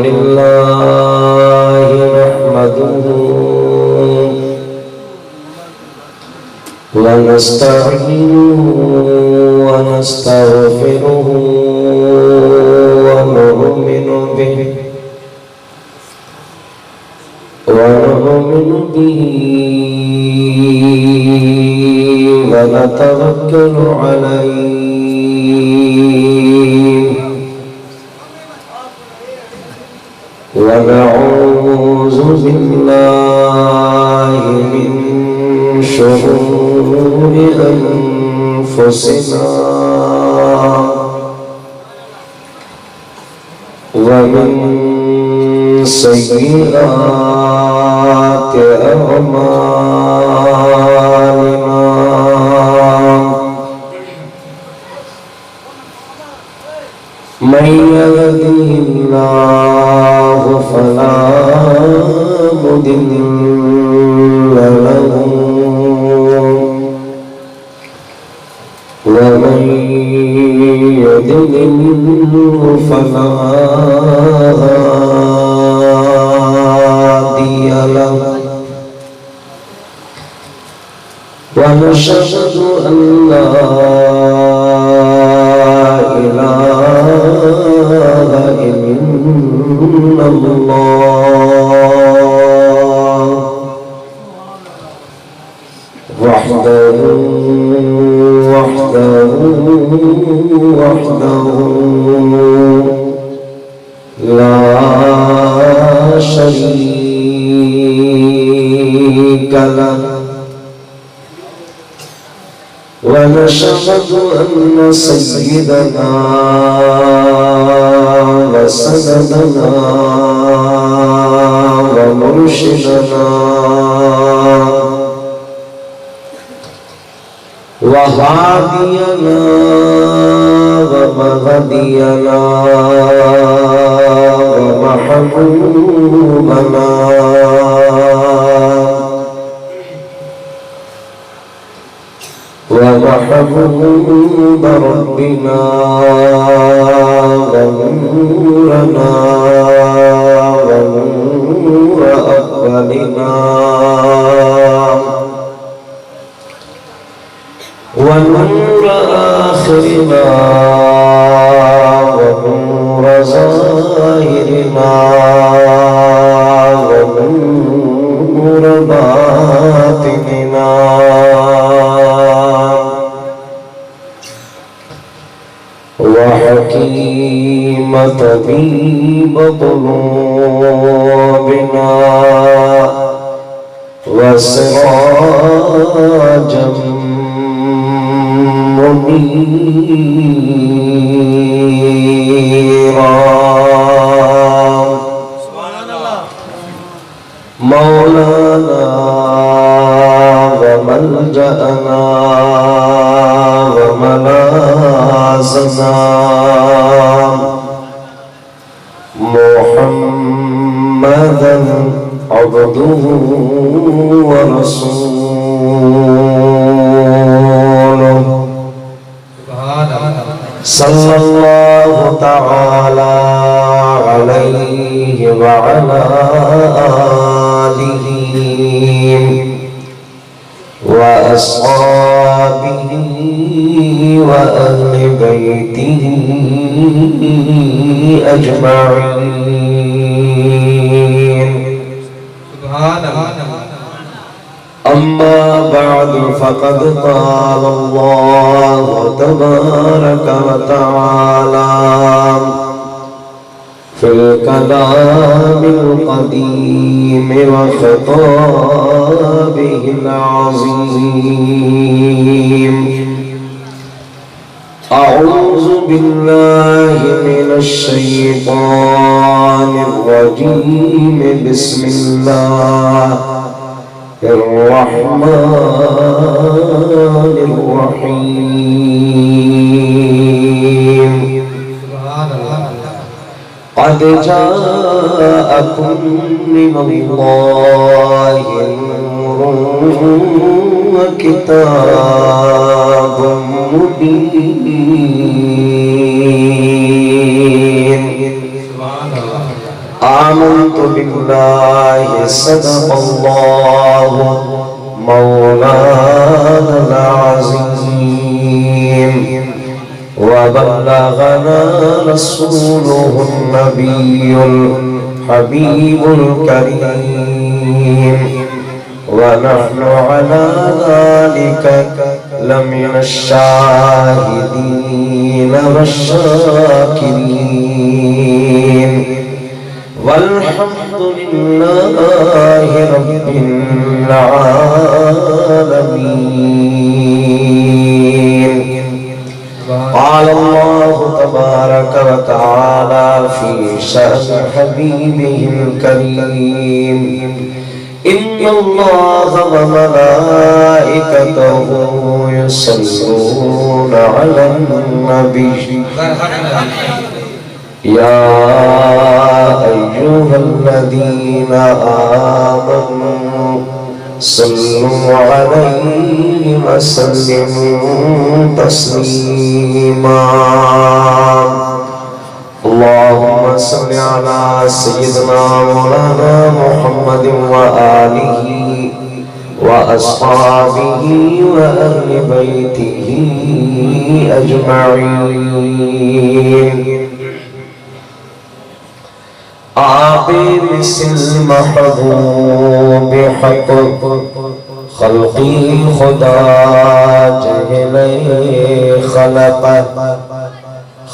لله نحمده ونستعينه ونستغفره ونؤمن به ونتوكل عليه ونعوذ بالله من شرور أنفسنا ومن سيئات أعمالنا من يهده الله فلا مضل له ومن يضلل فلا هادي له ونشهد أن لا إله إلا الله وحده لا شريك له ونشهد أن سيدنا وسندنا ومرشدنا وهادينا ومهدينا ومحبوبنا ومحبوب ربنا ونورنا ونور أولنا ونور آخرنا ونور ظاهرنا ونور باطننا وحكيم طبيب قلوبنا وسراجا منيرا مولانا وملجأنا وملاذنا محمدا عبده ورسوله صلى الله تعالى عليه وعلى آله وأصحابه وأهل بيته أجمعين. أما بعد فقد قال الله تبارك وتعالى في الكلام القديم وخطابه العظيم: أعوذ بالله من الشيطان الرجيم. بسم الله الرحمن الرحيم. قد جاءكم من الله نور وكتاب مبين آمنت بالله صدق الله مولانا العظيم وبلغنا رسوله النبي الحبيب الكريم ونحن على ذلك لمن الشاهدين والشاكرين والحمد لله رب العالمين. قال الله تبارك وتعالى في شأن حبيبه الكريم إن الله وملائكته يصلون على النبي يا أيها الذين آمنوا صلوا عليه وسلموا تسليما. اللهم صل على سيدنا مولانا محمد وآله وأصحابه وأهل بيته أجمعين. आबे मिसल महबूब हक खल्क़ी खुदा जहले खलक़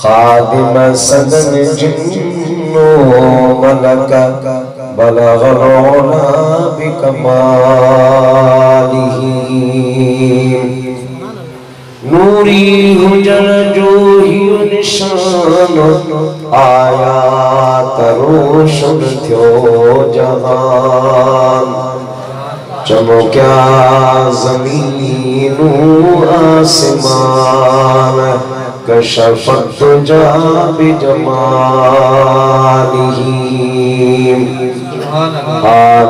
खादिम सदन जिन्नो मलक बलगना बिकमालिही नूरी हुजर जो ही निशान आया रोशन थो जहान चमक्या ज़मीनू आसमान कशफत जा बिजमालिही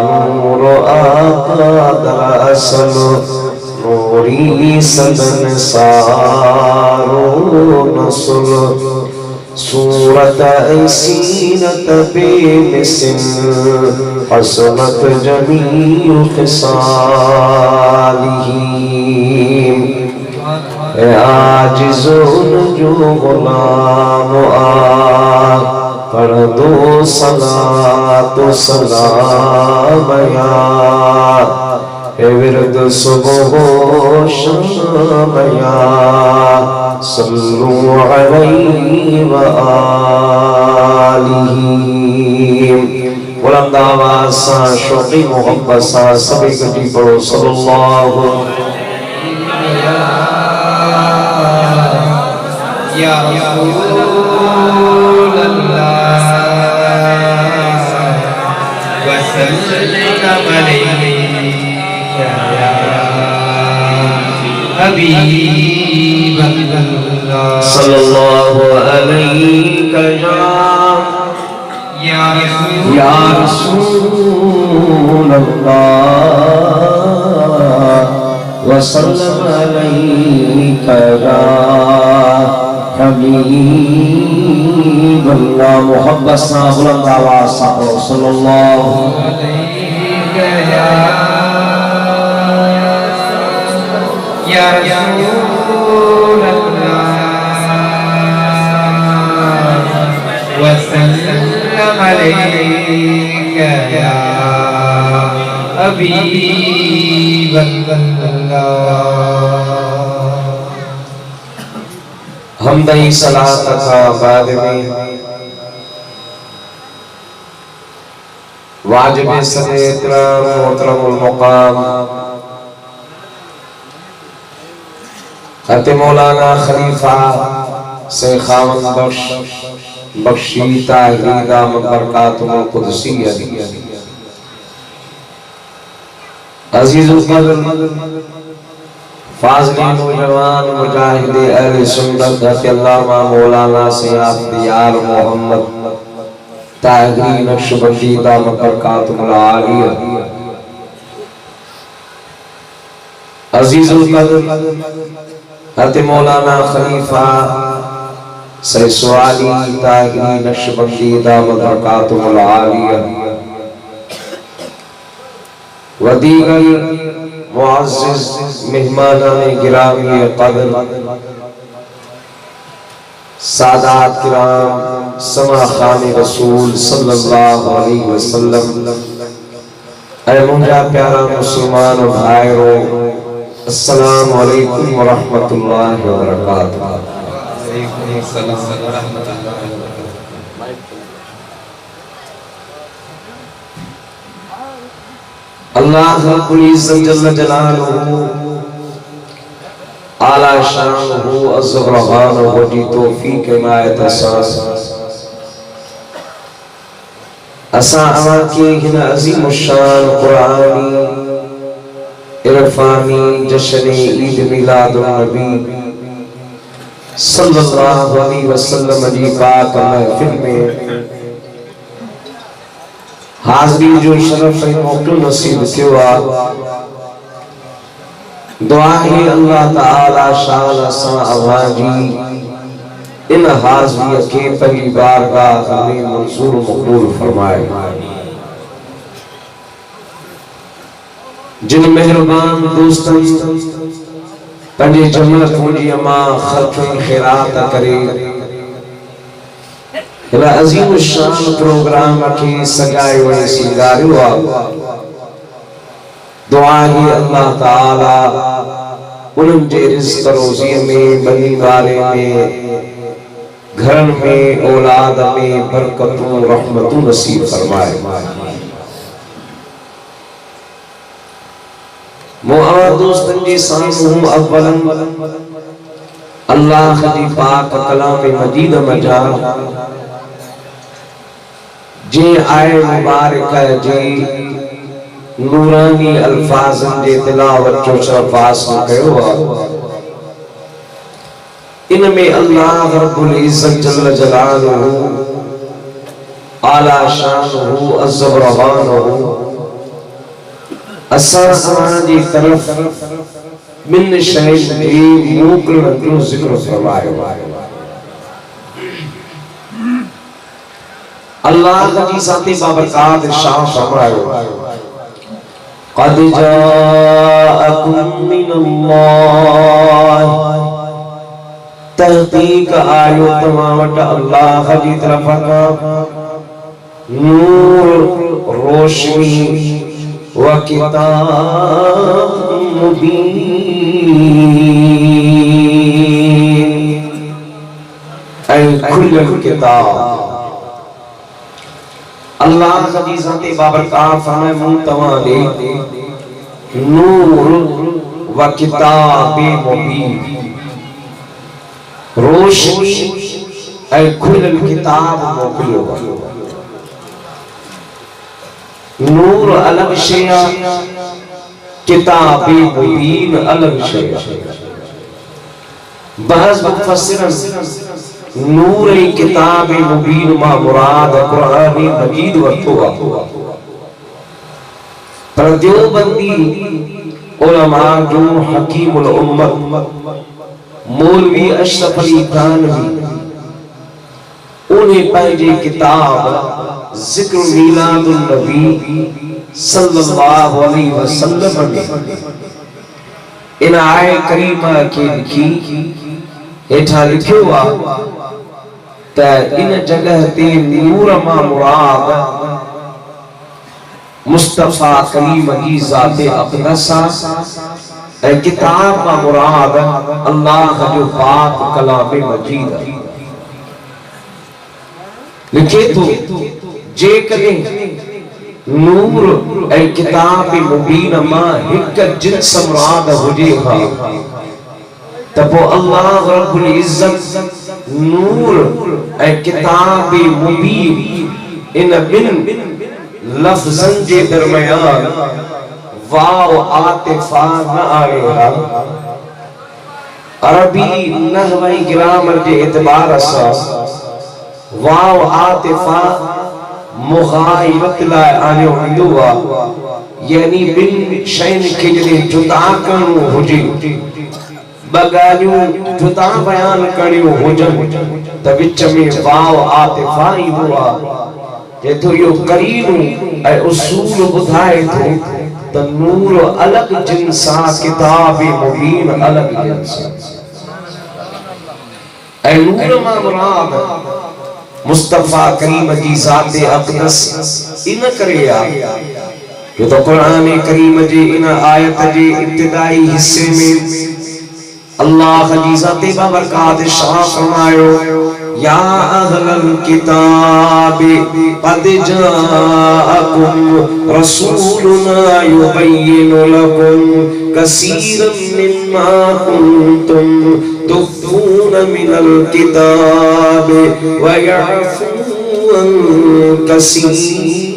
नूर आका दरअसल नूरी सदन सारो नस्ल सूरत ऐसीनत बेमिसल हसनत जमीउ ख़िसालिही आजिज़ुन जो गुलाम पर दो सलातो सलाम यार विरद सुबह शाम यार सल्लु अलैहि व आलिही बुलंद आवाज़ सा शौक़ी मोहब्बत सा सभी कटी पढ़ो सल्लल्लाहु या रसूल अल्लाह व सल्लम अलैहि हबीब अल्लाह सल्लल्लाहु अलैहि या रसूल अल्लाह व सल्लम अलैहि या हबीब अल्लाह मोहब्बत सा बुलंद आवाज़ सा सल्लल्लाहु अलैहि या रसूल अल्लाह व सल्लम अलैका या हबीब अल्लाह। हमदई सलात का बाद में वाजिब सदर मोहतरमुल मुकाम हज़रत मौलाना खलीफा से खामन बख्शी ताहिरी दामत बरकातुहुल कुदसिय्यह अज़ीज़ुल क़द्र फाज़िल नौजवान मुजाहिद अहले सुन्नत अल्लामा मौलाना सैयद दियार मोहम्मद ताहिरी नक्शबंदी दामत बरकातुहुल आलिया अजीजुल कद्र हज़रत मौलाना खलीफा सैयद सुआली ताहिरी नक्शबंदी दामत बरकातुहुल आलिया व दीगर मुअज़्ज़िज़ मेहमानाने गिरामी क़द्र सादात किराम समा खाने रसूल सल्लल्लाहु अलैहि वसल्लम, ऐ मुंजा प्यारा मुसलमान भाइयों, अस्सलामु अलैकुम व रहमतुल्लाहि व बरकातुहू। अल्लाह रब्बुल इज्जत जल्ल जलालुहु आला शानुहु अज़्ज़वरहानुहु जी तौफीक इनायत असा अवा के हिन अज़ीम शान कुरानी इरफानी जश्न ईद मिलादुन नबी सल्लल्लाहु अलैहि वसल्लम जी पाक महफिल में हाज़िरी जो शरफ मौक़िफ़ नसीब थियो आ। दुआ है अल्लाह ताला शान असा अवाजी इन हाज़िरी के पंजी बारगाह में मंजूर मक़बूल फरमाए। जिन मेहरबान दोस्तन पंजे जमल पूंजी अमा खर्च खैरात करे इला अजीम शान प्रोग्राम के सजाए वे सिंगारियो आ। दुआ है अल्लाह ताला उन्हनि जे रिज़्क़ रोज़ी में बनी वाले में घरन में औलाद में बरकतों रहमतों नसीब फरमाए। मोआ दोस्तन जी सामू अव्वलन अल्लाह जी पाक कलाम मजीद मजा जे आए मुबारक जी नूरानी अल्फाजन जे तिलावत जो शरफ हासिल कयो आ। इनमें अल्लाह रब्बुल इज्जत जल्ल जलालुहु आला शानुहु अज़्ज़वरहानुहु असा जी तरफ मिन शै जी मोकलण जो ज़िक्र फरमायो। अल्लाह जी साथी बाबरकात इरशाद फरमायो क़द जाअकुम मिनल्लाह तहक़ीक़ आयो तमां वट अल्लाह जी तरफ का नूर रोशनी व किताब मुबीन ऐ खुल्ल किताब। अल्लाह जी ज़ाते बाबरकात फरमाए मूं तवां दे नूर व किताब मुबीन रोशनी ऐ खुल्ल किताब मोकिलियो। नूर अलग शय किताब मुबीन अलग शय। बहस मुफस्सिरन नूर किताब मुबीन मा मुराद कुरान मजीद वरतो आ। पर देवबंदी उलमा जो हकीमुल उम्मत मौलवी अशरफ अली थानवी उन्हें पंहिंजे किताब ज़िक्र मीलादुन नबी सल्लल्लाहु अलैहि वसल्लम में इन आए करीमा के लिखी हेठा लिखियो आ त इन जगह ते नूर मा मुराद मुस्तफा कलीम की ज़ाते अक़दसा ए किताब मा मुराद अल्लाह जो पाक कलाम मजीद लिखे तो जे कदे नूर ए किताब मुबीन मा हिक जिन्स मुराद हुजे हा तबो अल्लाह रब्बुल इज्जत नूर ए किताब मुबीन इन बिन लफ्ज़न जे दरमियान वाव आतिफा न आएगा। अरबी नहवी ग्रामर के एतबार से वाव आतिफा मुग़ायरत लाइ आयो वेंदो आहे, यानी ॿिनि शयुनि खे जॾहिं जुदा करणो हुजे, ॿ ॻाल्हियूं जुदा बयान करणियूं हुजनि त विच में वाव आतिफ़ा ईंदो आहे। जेतो इहो करीनू ऐं उसूल ॿुधाए थो त नूर अलॻ जिन्स आहे, किताब मुबीन अलॻ जिन्स आहे। ऐं नूर मां मुराद मुस्तफा करीम जी ज़ात अक़दस इन करे आहे जो तो कुरान करीम जी इन आयत जे इब्तिदाई हिस्से में अल्लाह जी ज़ात बाबरकात इरशाद फरमायो, या अहलल किताब क़द जाअकुम रसूलुना युबय्यिनु लकुम कसीरन मिम्मा कुंतुम तुख़फून मिनल किताब व यअफू अन कसीर।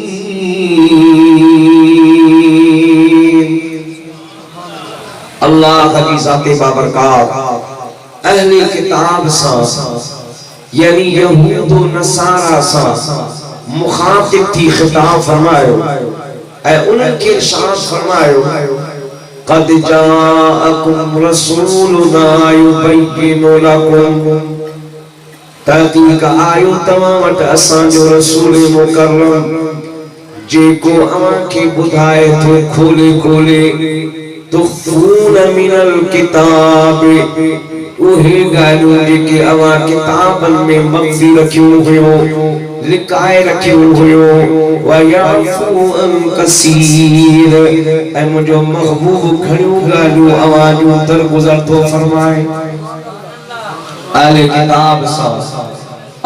अल्लाह की ज़ात बाबरकात अहले किताब सा यानी यहूद व नसारा सा मुखातिब थी खिताब फरमायो ऐं उनके इरशाद फरमायो, क़द जाअकुम रसूलुना युबय्यिनु लकुम, तहक़ीक़ आयो तव्हां वटि असांजो रसूल मुकर्रम जेको अव्हां खे ॿुधाए थो खोले खोले, तुख़फून मिनल किताब, उहे ॻाल्हियूं जेके अव्हां किताबनि में मख़फ़ी रखियूं हुयूं, लिकाए रखियूं हुयूं, व यअफू अन कसीर, ऐं मुंहिंजो महबूब घणियूं ॻाल्हियूं अव्हां जूं दरगुज़र थो फरमाए। अहले किताब सां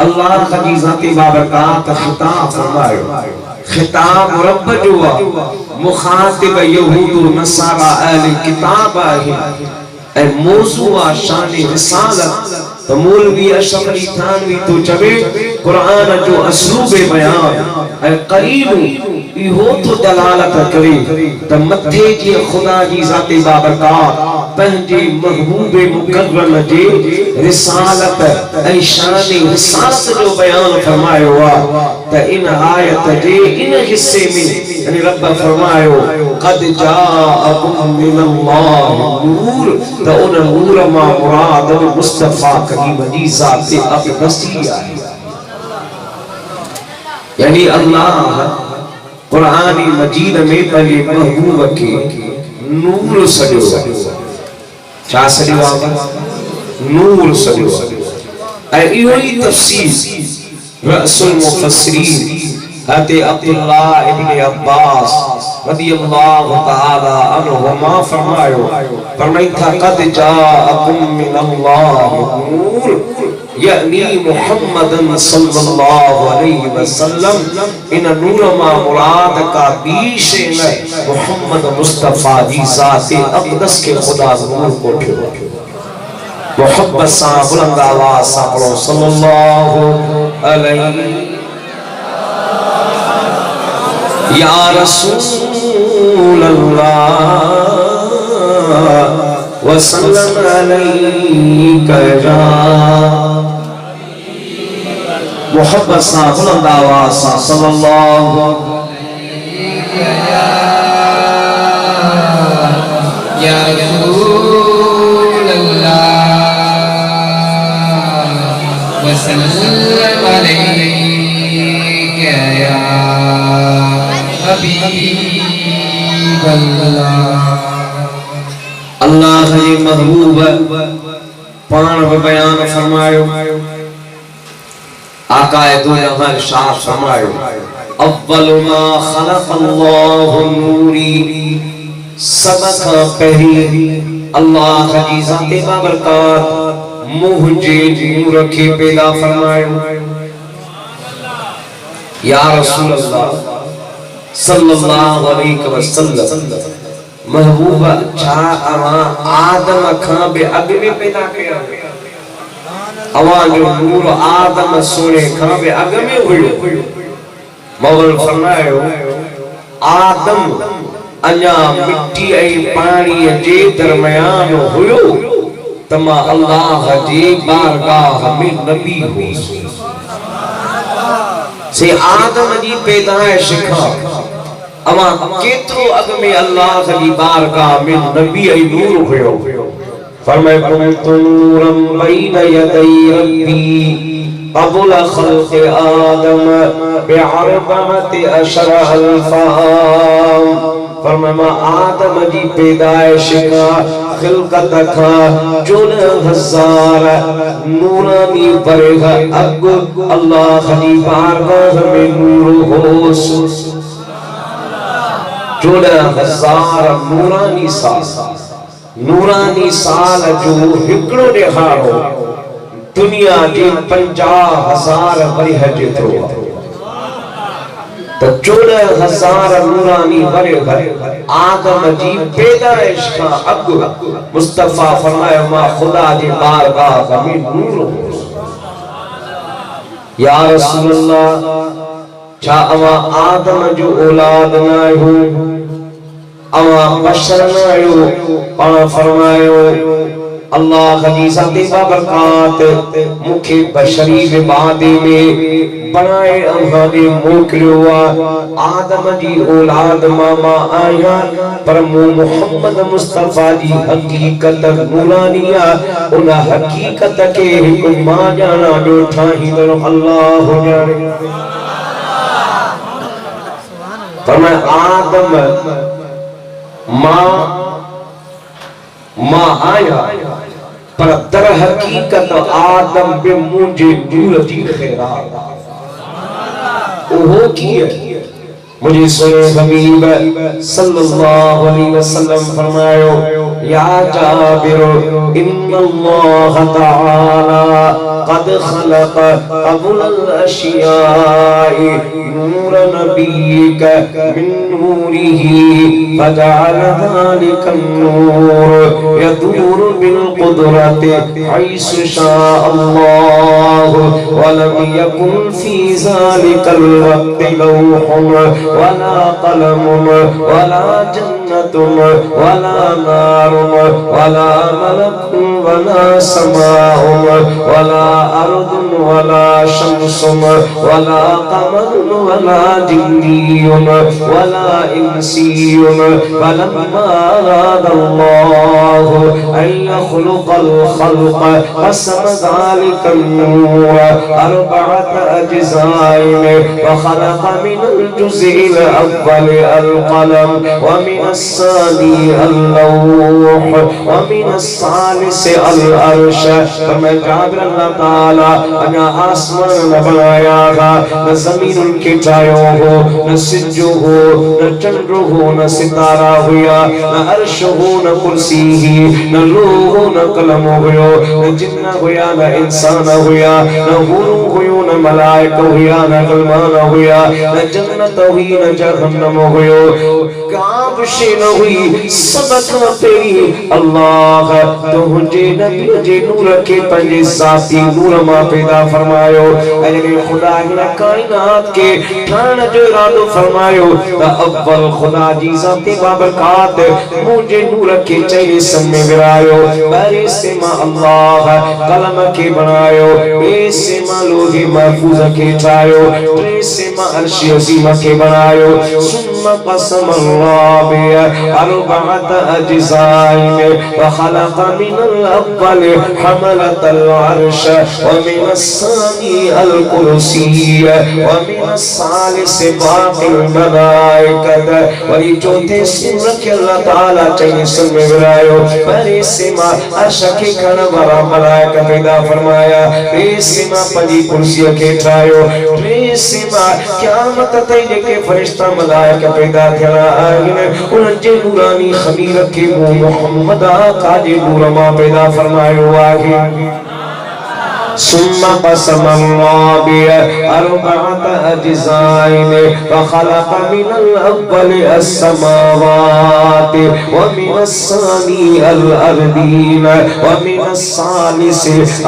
अल्लाह जी ज़ात बाबरकात खिताब फरमायो, खिताब रब जो आहे, मुखातिब यहूद नसारा अहले किताब आहे ऐं मौज़ू आहे शान रिसालत। तो मौलवी अशरफ अली थानवी तो चवे कुरान जो असलूब बयान ऐं करीब इहो तो दलालत करे त मथे जी खुदा जी ज़ात बाबरकात पंहिंजे महबूब मुकर्रम जे रिसालत ऐं शान रिसालत जो बयान फरमायो आहे। त इन आयत जे इन हिस्से में यानी रब फरमायो, क़द जाअकुम मिनल्लाहि नूर, त उन नूर मां मुराद मुस्तफा करीम जी ज़ात अक़दस आहे। यानी अल्लाह कुरान मजीद में पंहिंजे महबूब खे नूर सॾियो आहे। छा सॾियो आहे? नूर सॾियो आहे। ऐं इहो ई तफ़सीर रअसुल मुफ़स्सिरीन हज़रत अब्दुल्लाह इब्न अब्बास रज़ियल्लाहु तआला अन्हुमा फरमायो, फरमाइनि था, क़द जाअकुम मिनल्लाहि नूर, यानी मुहम्मदन सल्लल्लाहु अलैहि वसल्लम, इन नूर मां मुराद का बीश न मुहम्मद मुस्तफा जी ज़ात अक़दस के खुदा नूर कोठियो। मोहब्बत सां बुलंद आवाज़ सां पढ़ो, सल्लल्लाहु अलैहि या रसूल अल्लाह वसल्लम अलैका या, मोहब्बत सां बुलंद आवाज़ सां सल्लल्लाहु या रसूल अल्लाह वसल्लम अलैका या हबीब अल्लाह। अल्लाह के महबूब पान बयान फरमायो, आकाए दो जहां इरशाद फरमायो, अव्वल मा खलक़ल्लाहु नूरी, सबका पहली अल्लाह की ज़ात बाबरकात मुझे नूर के पैदा फरमायो। या रसूल अल्लाह सल्लल्लाहु अलैहि वसल्लम, महबूबा छा अवां आदम खां बि अॻु में पैदा कया? अवां जो नूर आदम सोने खां बि अॻु में हुयो। मौला फरमायो, आदम अञा मिट्टी ऐं पाणी जे दरमियान हुयो त मां अल्लाह जे बारगाह में नबी हुयुसि। से आदम जी पैदाइश खां अमा केतरो अग में अल्लाह की बारगाह में नबी आई नूर हुयो फरमाए कुन्तु नूरम बैन यदै रब्बी अबुल खल्क़ आदम बिअरबअति अशर अल्फाम फरमाया आदम जी पैदाइश का खिलकत का 14,000 नूरानी बरगा अग अल्लाह की बारगाह में नूर होस 14,000 नूरानी साल जो हिकड़ो ॾेखारो दुनिया जे 50,000 वरिह जेतिरो तो 14,000 नूरानी वरिह आदम जी पैदाइश का अग मुस्तफा फरमाया मां खुदा जी बारगाह में नूर हो या रसूल अल्लाह छा अवा आदम जो औलाद न हो अवा बशर न हो पाण फरमायो अल्लाह की ज़ाती बाबरकात मुखे बशरी विबादे में बनाए अल्लाह मोकलियो आदम जी औलाद मामा आया पर मोहम्मद मुस्तफा जी हकीकत नूरानिया उन हकीकत के एक मां जाना जो ठाहींदड़ अल्लाह जाने फरमाया आदम मां आया पर दर हकीकत आदम बे मुझे नूर जी खैरात ओहो की है मुझे सुने हबीब सल्लल्लाहु अलैहि वसल्लम फरमायो या जाबिर इन्नल्लाह तआला कद खलक अबुल अशियाई नूर नबीक मिन नूरिही फजअल ज़ालिका नूर यदूर बिल कुदरति हैसु शाअ अल्लाह वलम यकुन फी ज़ालिकल वक्ति लौहुन वला कलमुन वला जन्नतुन वला नारुन वला मलकुन वला समाउन वला अर्दुन वला शम्सुन वला कमरुन वला जिन्नियुन वला इंसियुन फलम्मा अरादल्लाहु अन यख़्लुक़ल ख़ल्क़ क़सम ज़ालिका नूर अर्बअत अज्ज़ाइन व ख़लक़ मिनल जुज़इल अव्वल अलक़लम व मिनस सानी अल्लौह व मिनस सालिस अल अर्श फरमाया जाबिर अल्लाह ताला अना आसमान न बनाया था न ज़मीन के ठायो हो न सिजो हो न चंद्र हो न सितारा हुआ न अर्श हो न कुर्सी ही न लोह हो न कलम हुआ न जिन्न हुआ न इंसान हुआ न हुरू हुआ न मलाइक हुआ न गलमान हुआ न जन्नत हुई न जहन्नम हुआ काब शे न हुई सबका तेरी अल्लाह तुझे नबी जे नूर के पंजे साथी नूर मां पैदा फरमायो अने खुदा ने कायनात के ठाण जो इरादो फरमायो त अव्वल खुदा जी ज़ाती बाबरकात मुझे नूर के चेहरे में विरायो पहले से मां अल्लाह कलम के बनायो बे से मां लोहे महफूज के ठायो रे से मां अर्श अज़ीम के बनायो सुम्मा कसम अल्लाह बे अर्बअत अज्ज़ाइन व खलक़ मिनल अव्वल हमलतल अर्श व मिनस सानी अल कुर्सी व मिनस सालिस बाक़िल मलाइकत व चौथे सूरत के अल्लाह ताला चाहिए सुन में विरायो पहले से मां अर्श के खन वाला मलाइका पैदा फरमाया बे से मां पंजी कुर्सी के ठायो रे से मां क़यामत ताईं जेके फरिश्ता मलाइका पैदा थिया आहिनि उन जे नूरानी खमीर के मोहम्मद आका जे नूर मां पैदा फरमायो आहे सुम्मा कसम अल्लाह बि अर्बअत अज्ज़ाइन व खलक़ मिनल अव्वल अस्समावाति व मिनस सानी अल अर्दीन व मिनस सालिस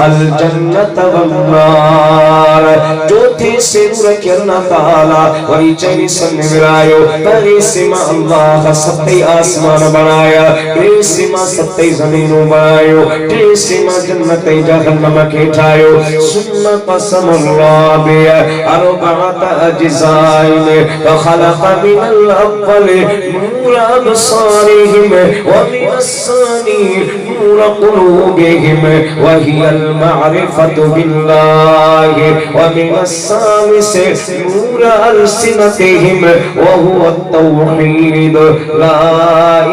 अल जन्नत वन नार चौथे से नूर के अल्लाह ताला वही चेहरे सन विरायो पहले से मां अल्लाह सत्ते आसमान बनाया रे से मां सत्ते ज़मीन बनायो रे से मां जन्नत जहन्नम के फरमायो सुन्ना कसम राबि अरबअत अज्ज़ाइन व खलक़ मिनल अव्वल नूर अबसारिहिम व मिनस्सानी नूर क़ुलूबिहिम व हियल मारिफतु बिल्लाहि व मिनस्सालिस नूर अलसिनतिहिम व हुवा तौहीद ला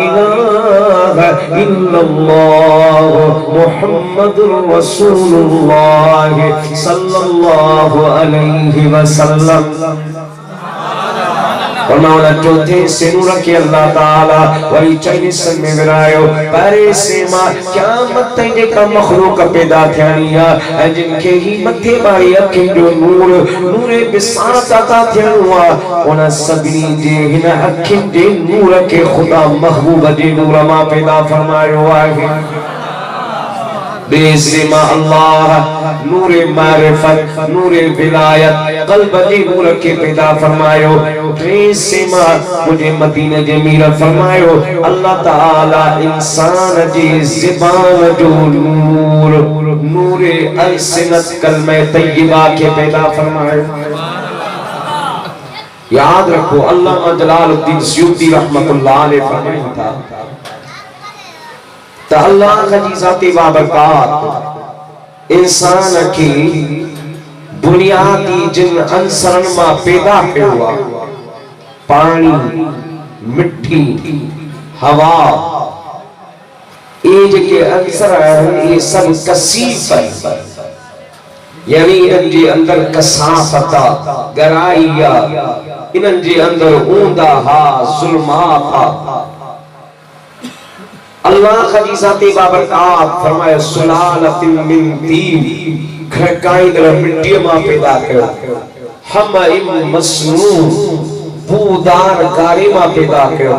इलाहा इल्लल्लाह मुहम्मदुर रसूलुल्लाह सल्लल्लाहु अलैहि वसल्लम। और मौला चौथे से नूर के अल्लाह ताला वही चाइनीस में विरायो परे से मां क़यामत ताईं का मखलूक पैदा थियणिया ऐं जिनके ही मथे बारी अखिन जो नूर नूरे बिसात अता थियणो आ उन सभिनी जे हिन अखिन जे नूर के खुदा महबूब जे नूर मां पैदा फरमायो आहे। बेसिमा अल्लाह नूर मारिफत नूर विलायत कल्ब जी नूर के पैदा फरमायो। बेसिमा मुझे मदीने जे मीर फरमायो अल्लाह ताला इंसान जी ज़बान जो नूर नूर अलसिनत कलमे तय्यबा के पैदा फरमायो। याद रखो अल्लामा जलालुद्दीन सयूती रहमतुल्लाह अलैह फरमाया था तो अल्लाह की ज़ाती बाबरकात इंसान की बुनियादी जिन अंसरन मां पैदा हुआ पानी मिट्टी हवा ये जे अंसर ये सब कसीफ यानी इन जे अंदर कसाफत गहराइया इन जे अंदर ऊंदा हा जुल्मात हा। अल्लाह की ज़ाती बाबरकात फरमाया सुलालतिन मिन तीन खरकाई दर मिट्टी मां पैदा कयो हमाइम मसनून बूदार गारे मां पैदा कयो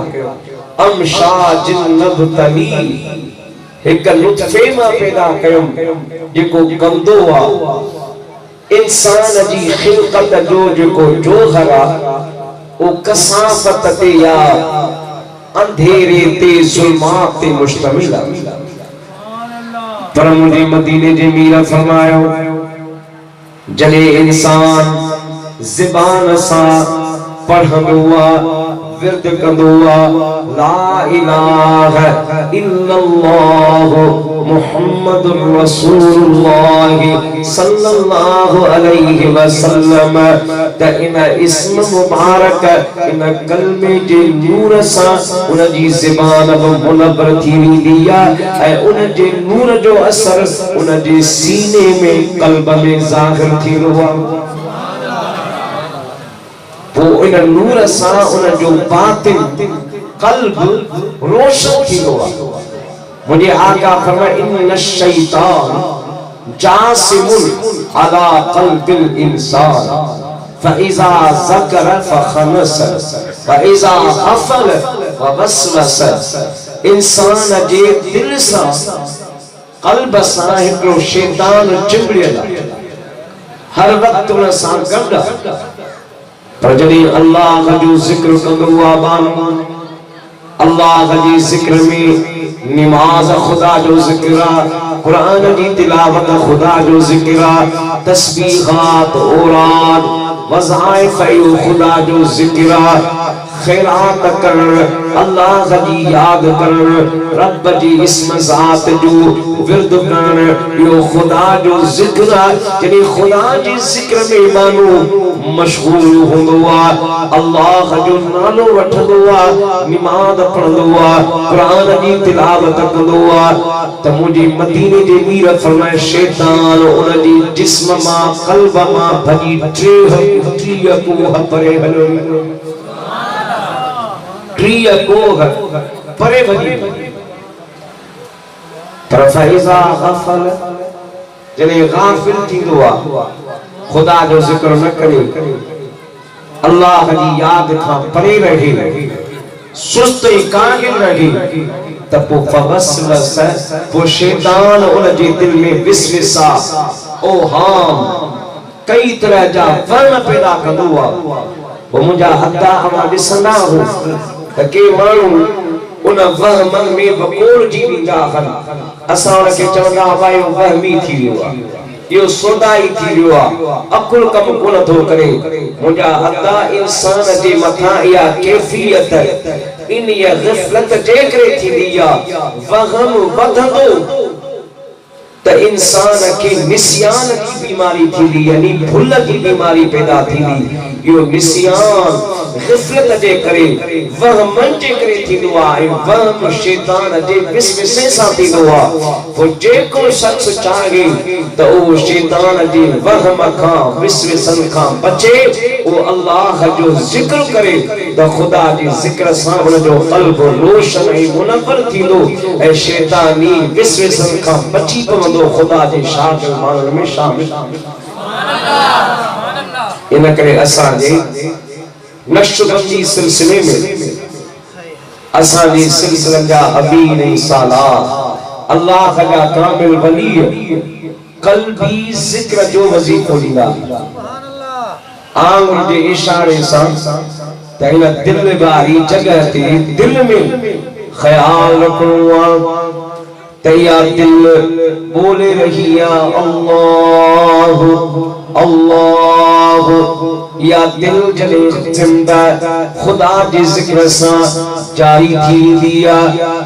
अमशाजिन नबतली एक लुत्फे मां पैदा कयो जेको गंदो आ इंसान जी खिलकत जो जेको जोहर आ ओ कसाफत ते या अंधेरे ते जुल्मात ते मुश्तमिल पर मुझे मदीने जे मीर फरमायो जले इंसान ज़बान सा पढ़ंदो विरद कंदो ला इलाहा इल्लल्लाह मुहम्मदुर रसूलुल्लाह सल्लल्लाहु अलैहि वसल्लम त इन इस्म मुबारक इन कलमे जे नूर सा उन जी ज़बान मुनव्वर थी वेंदिया ऐं उन जे नूर जो असर उन जे सीने में कल्ब में ज़ाहिर थी रहा वो इन नूर सा उन जो बातिन कल्ब रोशन थी रहा। मुझे आका फरमाया इन्ना शैतान जासिमुन अला क़ल्बिल इंसान फ़इज़ा ज़करा फ़ख़नस फ़इज़ा ग़फ़ल ववस्वस। इंसान जे दिल सा कल्ब सा हिकड़ो शैतान चिंबड़ियल हर वक्त उन सा गॾ पर जॾहिं अल्लाह जो ज़िक्र कंदो आ बानो अल्लाह जी ज़िक्र में नमाज खुदा जो ज़िक्र कुरान की तिलावत खुदा जो ज़िक्र तस्बीहात औराद वज़ाइफ खुदा जो ज़िक्र खैरात कर अल्लाह की याद कर रब जी इस्म ज़ात जो विरद कर यो खुदा जो ज़िक्र जॾहिं खुदा जी ज़िक्र में मानो मशगूल होंदो अल्लाह जो नालो वठंदो नमाज पढ़ंदो कुरान की तिलावत कंदो त मुझे मदीने जे मीर फरमाए शैतान उन जी जिस्म मां कल्ब मां भजी ट्रीह कोह परे हलो ट्रीह कोह परे भजी पर फ़इज़ा ग़फ़ल जने गाफिल थींदो खुदा जो ज़िक्र न करे अल्लाह की याद खां परे रहे सुस्त काहिल रहे त पो फवस्वस पो शैतान उन जे दिल में विसविसा ओहाम कई तरह जा वर्ण पैदा कंदो वो मुंहिंजा हदा अमा ॾिसंदा हो त के माण्हू उन वहमन में वकोड़ जी विंदा हन असां उन खे चवंदा भाई वहमी थी वियो आहे यो सोदाई थी वियो आहे अकुल कम कोन थो करे मुंहिंजा हदा इंसान जे मथां इहा कैफियत इन या ग़फ़लत जे करे थींदी आहे वहम वधंदो त इंसान के निस्यान की बीमारी थींदी यानी भुल की बीमारी पैदा थींदी यो निस्यान ग़फ़लत जे करे वहमन जे करे थींदो आहे वहम शैतान जे विसवसे सां थींदो आहे पोइ जेको शख़्स चाहे त उहो शैतान जे वहम खां विसवसन खां बचे उहो अल्लाह जो ज़िक्र करे त ख़ुदा जे ज़िक्र सां उन जो क़ल्ब रोशन ऐं मुनव्वर थींदो ऐं शैतानी विसवसन खां बची पवंदो ख़ुदा जे शागिर्द माण्हुनि में शामिल इन करे असां जे नक्शबंदी सिलसिले में असां जे सिलसिले जा अमीन ऐं सालार अल्लाह जा कामिल वली क़ल्बी ज़िक्र जो वज़ीफ़ो ॾींदा आंगुर जे इशारे सां त इन दिल वारी जगह ते दिल में ख्याल रखणो आहे त इहा दिल बोले रही आहे अल्लाह अल्लाह या दिल जले जिंदा खुदा जे ज़िक्र सां जारी थी दिया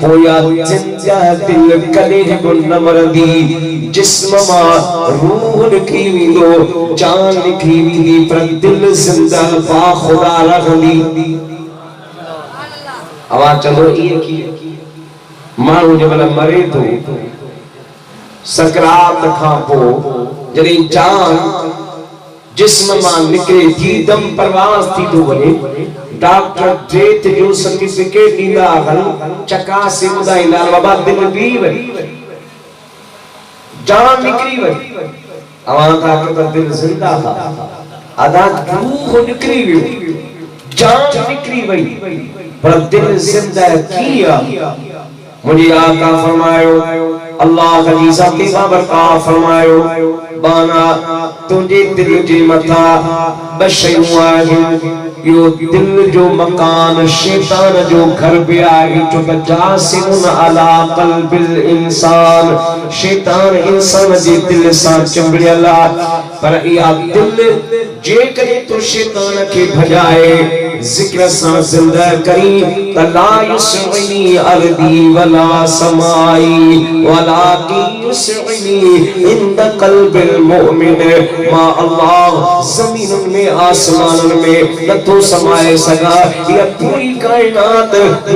वो या जिंदा दिल कले को न मरदी जिस्म मां रूह निकली विंदो जान निकली विंदी पर दिल जिंदा बा खुदा रहंदी आवाज चलो ये की माण्हू जब मरे तो सकरात खां पोइ जॾहिं जान जिस्म मां निकरे थी दम परवास थी तो वने डॉक्टर डेथ जो सर्टिफिकेट ॾींदा आहिनि चकासे ॿुधाईंदा बाबा दिल बि वई जान निकरी वई अवां का त दिल जिंदा था आधा रूह निकरी वियो जान निकरी वई पर दिल जिंदा किया मुझे आका फरमायो अल्लाह की ज़ाती बाबरका फरमायो बाना तुझे दिल जे मथा बशयूं आहिनि यो दिल जो मकान शैतान जो घर भी आहे जो जासिमुन अला क़ल्बिल इंसान शैतान इंसान जे दिल सां चिंबड़ियल पर इहा दिल जेकॾहिं तो शैतान के भजाए ज़िक्र सां ज़िंदा करी त ला युसइनी अर्दी वला समाई वलाकि युसइनी इंद क़ल्बिल मुमिन मा अल्लाह ज़मीन में आसमान में नथो समाए सगा या पूरी कायनात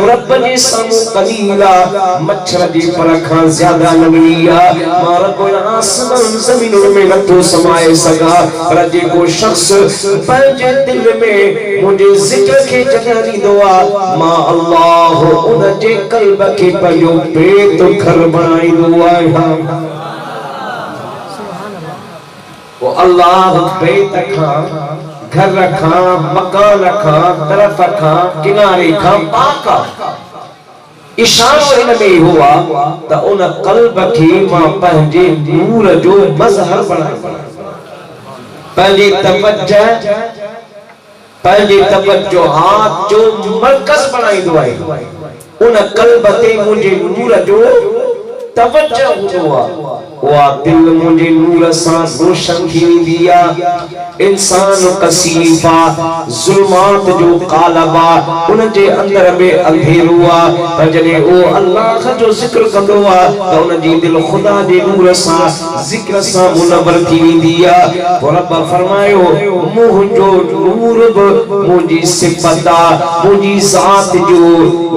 रब जे सामू कलीला मच्छर जी पर खां ज्यादा नगलिया मा रब आसमान ज़मीन में नथो समाए सगा पर जेको शख्स पंहिंजे दिल में मुझे ज़िक्र के जगह ॾींदो आहे मां अल्लाह उन जे क़ल्ब खे पंहिंजो बेत घर बणाईंदो आहे वो अल्लाह बेत खां घर खां मकान खां तरफ खां किनारे खां पाक इशारो इन में हुआ त उन क़ल्ब खे मां पंहिंजे नूर जो मज़हर बणाईंदो पंहिंजे तवज्जुहात जो मरकज़ बणाईंदो आहे उन क़ल्ब ते मुंहिंजे नूर जो तवज्जो हूंदो आहे वा दिल मुझे नूर सां रोशन थी वेंदी आहे इंसान कसीफा ज़ुल्मात जो कालबा उन जे अंदर में अंधेरो आहे पर जॾहिं ओ अल्लाह जो ज़िक्र कंदो आहे त उन जी दिल ख़ुदा जे नूर सां ज़िक्र सां मुनव्वर थी वेंदी आहे रब फरमायो मुंहिंजो नूर बि मुंहिंजी सिफ़त आहे मुंहिंजी ज़ात जो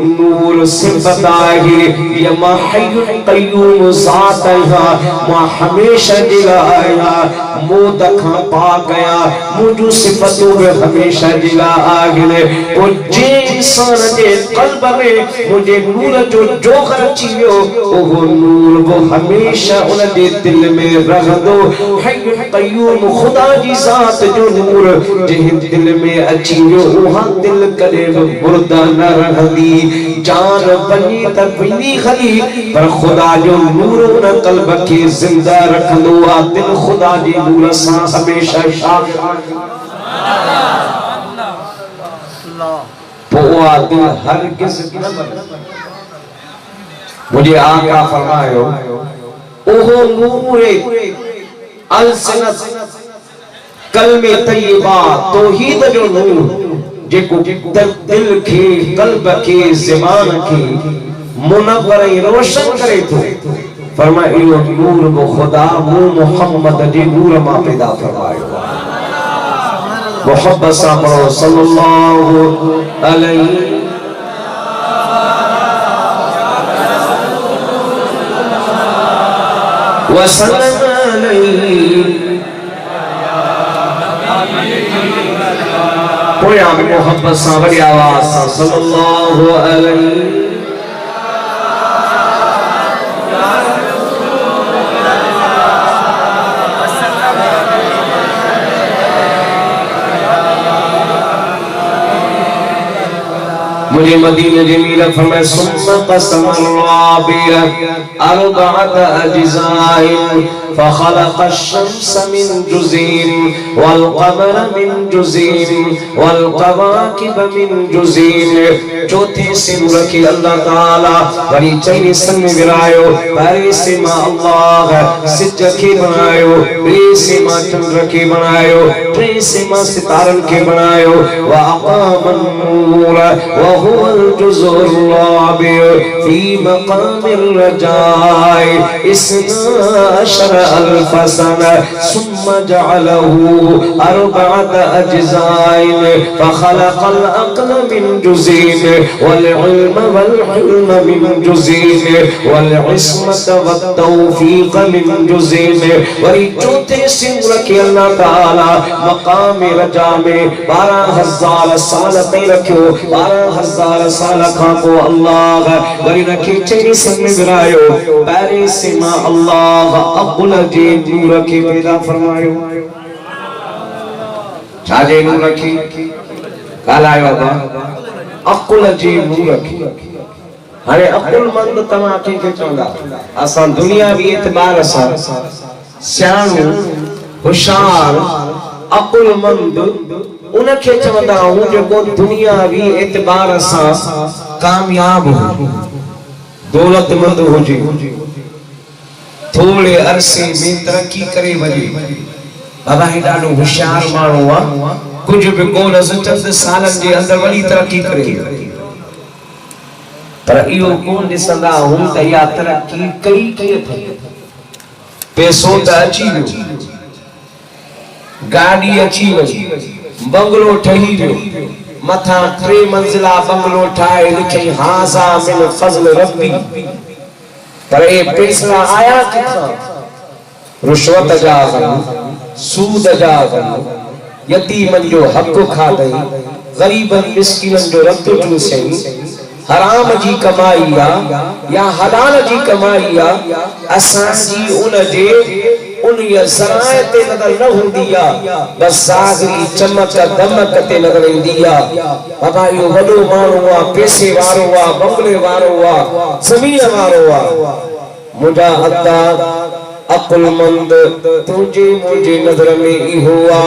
नूर सिफ़त आहे या मां हय्युल क़य्यूम ज़ात आहियां मां हमेशा जे लाइ आहियां मौत खां पाक आहियां मुंहिंजूं सिफ़तूं बि हमेशा जे लाइ आहिनि पोइ जे इंसान जे क़ल्ब में मुंहिंजे नूर जो जोहर अची वियो उहो नूर बि हमेशा उन जे दिल में रहंदो हय्युल क़य्यूम ख़ुदा जी ज़ात जो नूर जंहिं दिल में अची वियो उहा दिल कॾहिं बि मुर्दा न रहंदी जान वञी त वञी हली पर ख़ुदा जो नूर उन क़ल्ब खे जिंदा रखंदो आहे दिल ख़ुदा जे नूर सां हमेशा शागिर्द पोइ उहा दिल हरगिज़ न मरे मुझे आका फरमायो ओहो नूरे अलसनत कलमे तय्यबा तौहीद जो नूर जेको दिल के कल्ब के ज़बान के मुनव्वर रोशन करे तो फरमाए इहो नूर वो खुदा मोहम्मद जे नूर मां पैदा फरमायो मोहब्बत सां पढ़ो सल्लल्लाहु अलैहि वसल्लम पोया मोहब्बत सां वॾी आवाज़ सां सल्लल्लाहु अलैहि मुझे मदीने जमीला फरमाए सुम्मा कसम राबिया अरबअत अज्ज़ाइन फखलक़ अश-शम्स मिन जुज़ीन वल क़मर मिन जुज़ीन वल कवाकिब मिन जुज़ीन। चौथी सिर रखी अल्लाह ताला वरी चौथी सिर में विरायो पहली से मां अल्लाह सिज के बनायो ॿिए से मां चंद्र के बनायो टे से मां सितारन के बनायो व अक़ामन नूर व हुवा अल-जुज़्उ ar-राबिअ फी मक़ामिर रजाए इस्ना अशर अल्फ सना सुम्मा जअलहु अरबअत अज्ज़ाइन फखलक़ल अक़ल मिन जुज़ीन वल इल्म वल हिल्म मिन जुज़ीन वल इस्मत वत तौफीक मिन जुज़ीन। वरी चौथे सिर के अल्लाह ताला मकाम रजा में 12,000 साल पे रखियो 12,000 साल खां को अल्लाह वरी रखी चई सिर में विरायो पहिरे से मां अल्लाह अक़ुल जे नूर के पैदा फरमायो छाजे नूर रखी कालायो बाबा अक़ुल जी नूर की हाने अक़ुलमंद तमा के चवंदा असां दुनिया भी एतबार सां सियाणो होशियार अक़ुलमंद उनखे चवंदा हूं जेको दुनिया भी एतबार सां कामयाब हो दौलतमंद हुजे थोड़े अरसे में तरक्की करे वजे बाबा हे ॾाढो होशियार माण्हू आ कुछ भी कोन चंद सालन जे अंदर वॾी तरक्की करे पर इहो कोन ॾिसंदा हूं त इहा तरक्की कई कीअं थी पैसो त अची वियो गाड़ी अची वई बंगलो ठही वियो मथा 3 मंजिला बंगलो ठाहे लिखई हाज़ा मिन फज़ल रब्बी पर ये पैसा आया किथां रुशवत जा सूद जा यतीमन जो हक खादई गरीबन मिस्किनन जो रत चूसई हराम जी कमाई या हलाल जी कमाई असां जी उन जे उन ज़राए ते नजर न हुंदी बस साग की चमक दमक ते नजर ईंदी बाबा यो वडो माण्हू आ पैसे वारो आ बंगले वारो आ ज़मीन वारो आ मुझा अता अक़ुलमंद तुझे मुझे नजर में इहो आ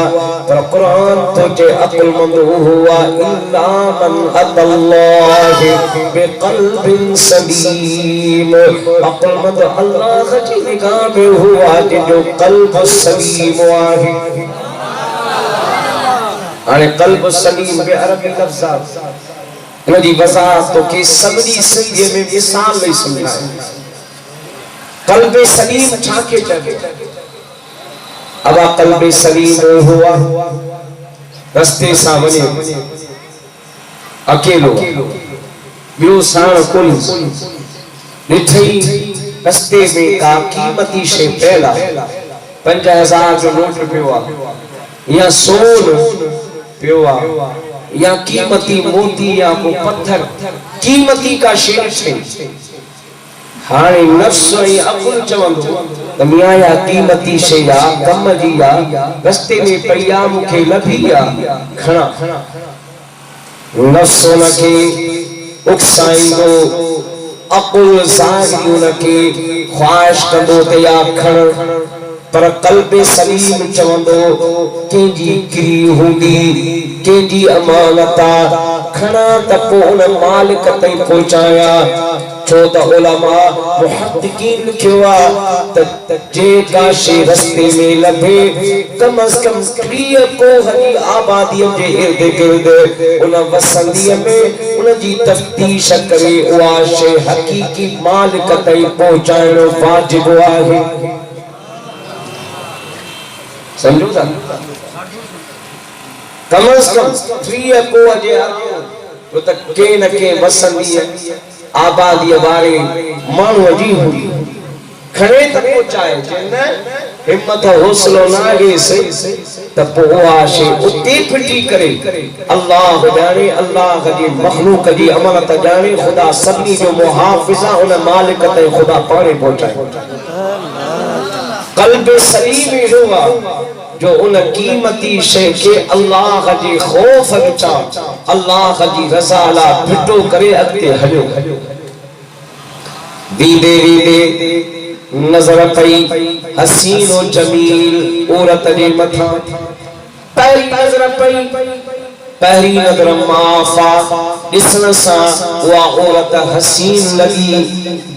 पर कुरान तुझे अक़ुलमंद हुआ इल्ला मन अतल्लाह बिक़ल्बिन सलीम। अक़ुलमंद अल्लाह जी निगाह में हुआ जो क़ल्ब सलीम आहे हाने क़ल्ब सलीम बे अरबी लफ्ज़ आहे इनजी वज़ाहत तो के सभनी सिंधी में मिसाल नहीं समझाए कल्बे सलीम छाके चले अब कल्बे सलीम हुआ रस्ते सामने अकेलो बियो साण कुल निठई रस्ते में का कीमती शे पहला 5000 जो नोट पियो या सोन पियो या कीमती मोती या को पत्थर कीमती का शे छे हाने नफ्स ऐं अक़ुल चवंदो त मियां या कीमती शइ आ कम जी आ रस्ते में पई आ मूंखे लभी आ खणा नफ्स उनखे उकसाईंदो अक़ुल ज़ाहिर उनखे ख्वाहिश कंदो त या खण पर क़ल्बे सलीम चवंदो कंहिंजी किरी हूंदी कंहिंजी अमानत आ खणा त पोइ उन मालिक ताईं पहुचाया छो त उलमा मुहद्दिकीन लिखियो त जेका शे रस्ते में लभे कम अज कम 30 कोह जी आबादी जे इर्द गिर्द उन वसंदीअ में उन जी तफ्तीश करे उहा शे हकीकी मालिक ताईं पहुचाइणो वाजिब आहे। समझो था? कम अज कम 30 कोह जे तो तक के न के वसंदीअ आबादी वारे माण्हूअ जी हुई खणे त पहुचाए न हिम्मत हौसलो ना आहे सही त पोइ उहा शे उते फिटी करे अल्लाह ॼाणे अल्लाह जी मखलूक जी अमानत ॼाणे ख़ुदा सभिनी जो मुहाफ़िज़ आहे उन मालिक ते ख़ुदा पाणे पहुचाए। क़ल्ब सलीम ही हुआ जो उन कीमती शे के अल्लाह जी खौफ विचा अल्लाह जी रज़ा ला फिटो करे अॻिते हलियो। वींदे वींदे नज़र पई हसीन और जमील औरत जे मथा पहली नज़र पई पहली नज़र माफ़ा ॾिसण सां उहा औरत हसीन लगी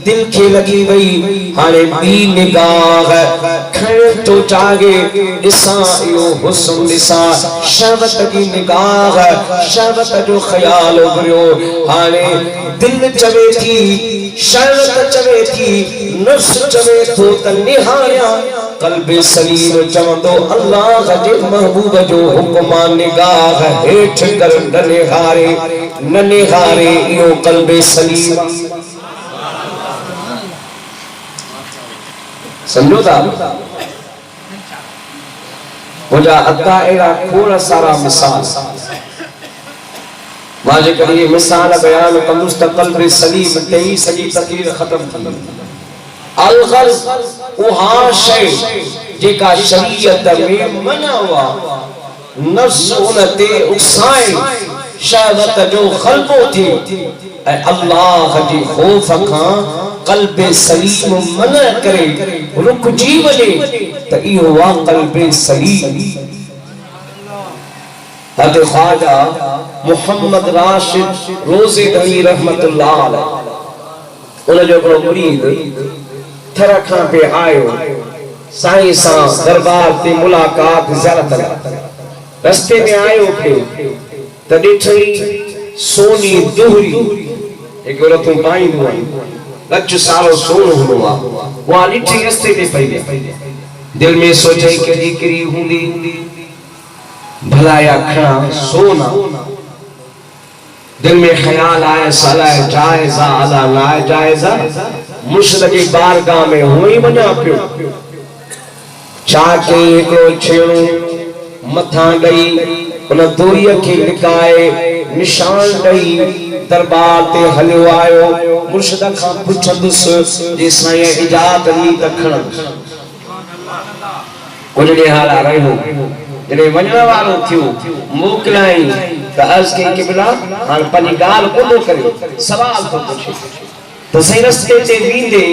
दिल खे लगी वई हाणे ॿी निगाह खणे तो जागे ॾिसां इहो हुस्न ॾिसां शहवत जी निगाह शहवत जो ख़्याल उभरियो हाणे दिल चवे थी शहवत चवे थी नफ्स चवे थो त निहारियां क़ल्ब सलीम चवंदो अल्लाह जे महबूब जो हुक्म निगाह हेठ कर न निहारे इहो क़ल्ब सलीम। समझो था? मुझा अदा एड़ा खोड़ सारा मिसाल माजे करी मिसाल बयान कंदुस त क़ल्ब सलीम ते ही सजी तकरीर खत्म थी। अलगर्ज उहा शे जेका शरीयत में मना हुआ नफ्स उनते उकसाए शहवत जो ग़लबो थी ऐं अल्लाह जी खौफ खां क़ल्ब सलीम मना करे रुकजी वञे त इहो वा क़ल्ब सलीम। हज़रत ख्वाजा मोहम्मद राशिद रोज़ेदली रहमतुल्लाह अलैह उन जो हिकिड़ो मुरीद थर खां पे आयो साईं सां दरबार ते मुलाकात ज़ियारत रस्ते में आयो थे त ॾिठई सोनी दुहरी हिकु रतूं पाईंदो आहे लच सारो सोनो हूंदो आहे उहा ॾिठी रस्ते ते पई दिल में सोचई कहिड़ी किरी हूंदी भला या खणा सोना दिल में ख्याल आए साला जायज़ा अला नाजायज़ा मुर्शिद जी बारगाह में हुई वञा पियो छा के हिकिड़ो छेड़ो मथा ॾई उन दूरीअ खे लिकाए निशान ॾई दरबार ते हलियो आयो मुर्शिद खां पुछंदुसि जे साईं इजाज़त ॾी त खणंदुसि उनजे हाल रहियो जॾहिं वञण वारो थियो मोकिलाई त अर्ज़ कई क़िबला हाणे पंहिंजी ॻाल्हि कोन्ह करे सवाल थो पुछे त सही रस्ते ते वेंदे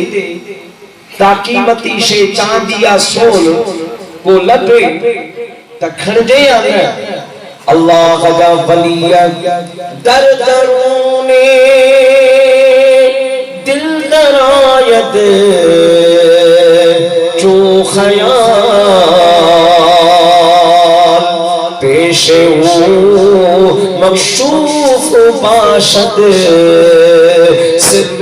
ताक़ीमती शे चांदी या सोन को लभे त खणजे या न अल्लाह जा वली दर दरूने दिल दरायत जो ख़याल पेश मकशूफ बाशद सिर्र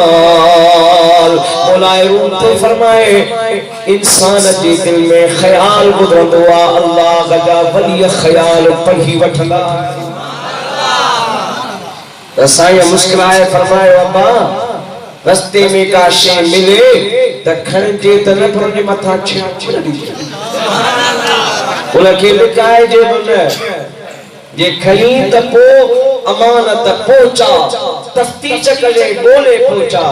हाल मौलाए रूम तो फरमाए इंसान जे दिल में ख्याल गुजरंदो आहे अल्लाह जा वली ख्याल पढ़ी वठंदा साईं मुस्कुराए फरमायो अब्बा रस्ते में का शे मिले त खणजे त न पर मथा छेड़ दी उनखे लिकाए जे न जे खणी त पो अमानत पहुचा तफ्तीश करे बोले पहुचा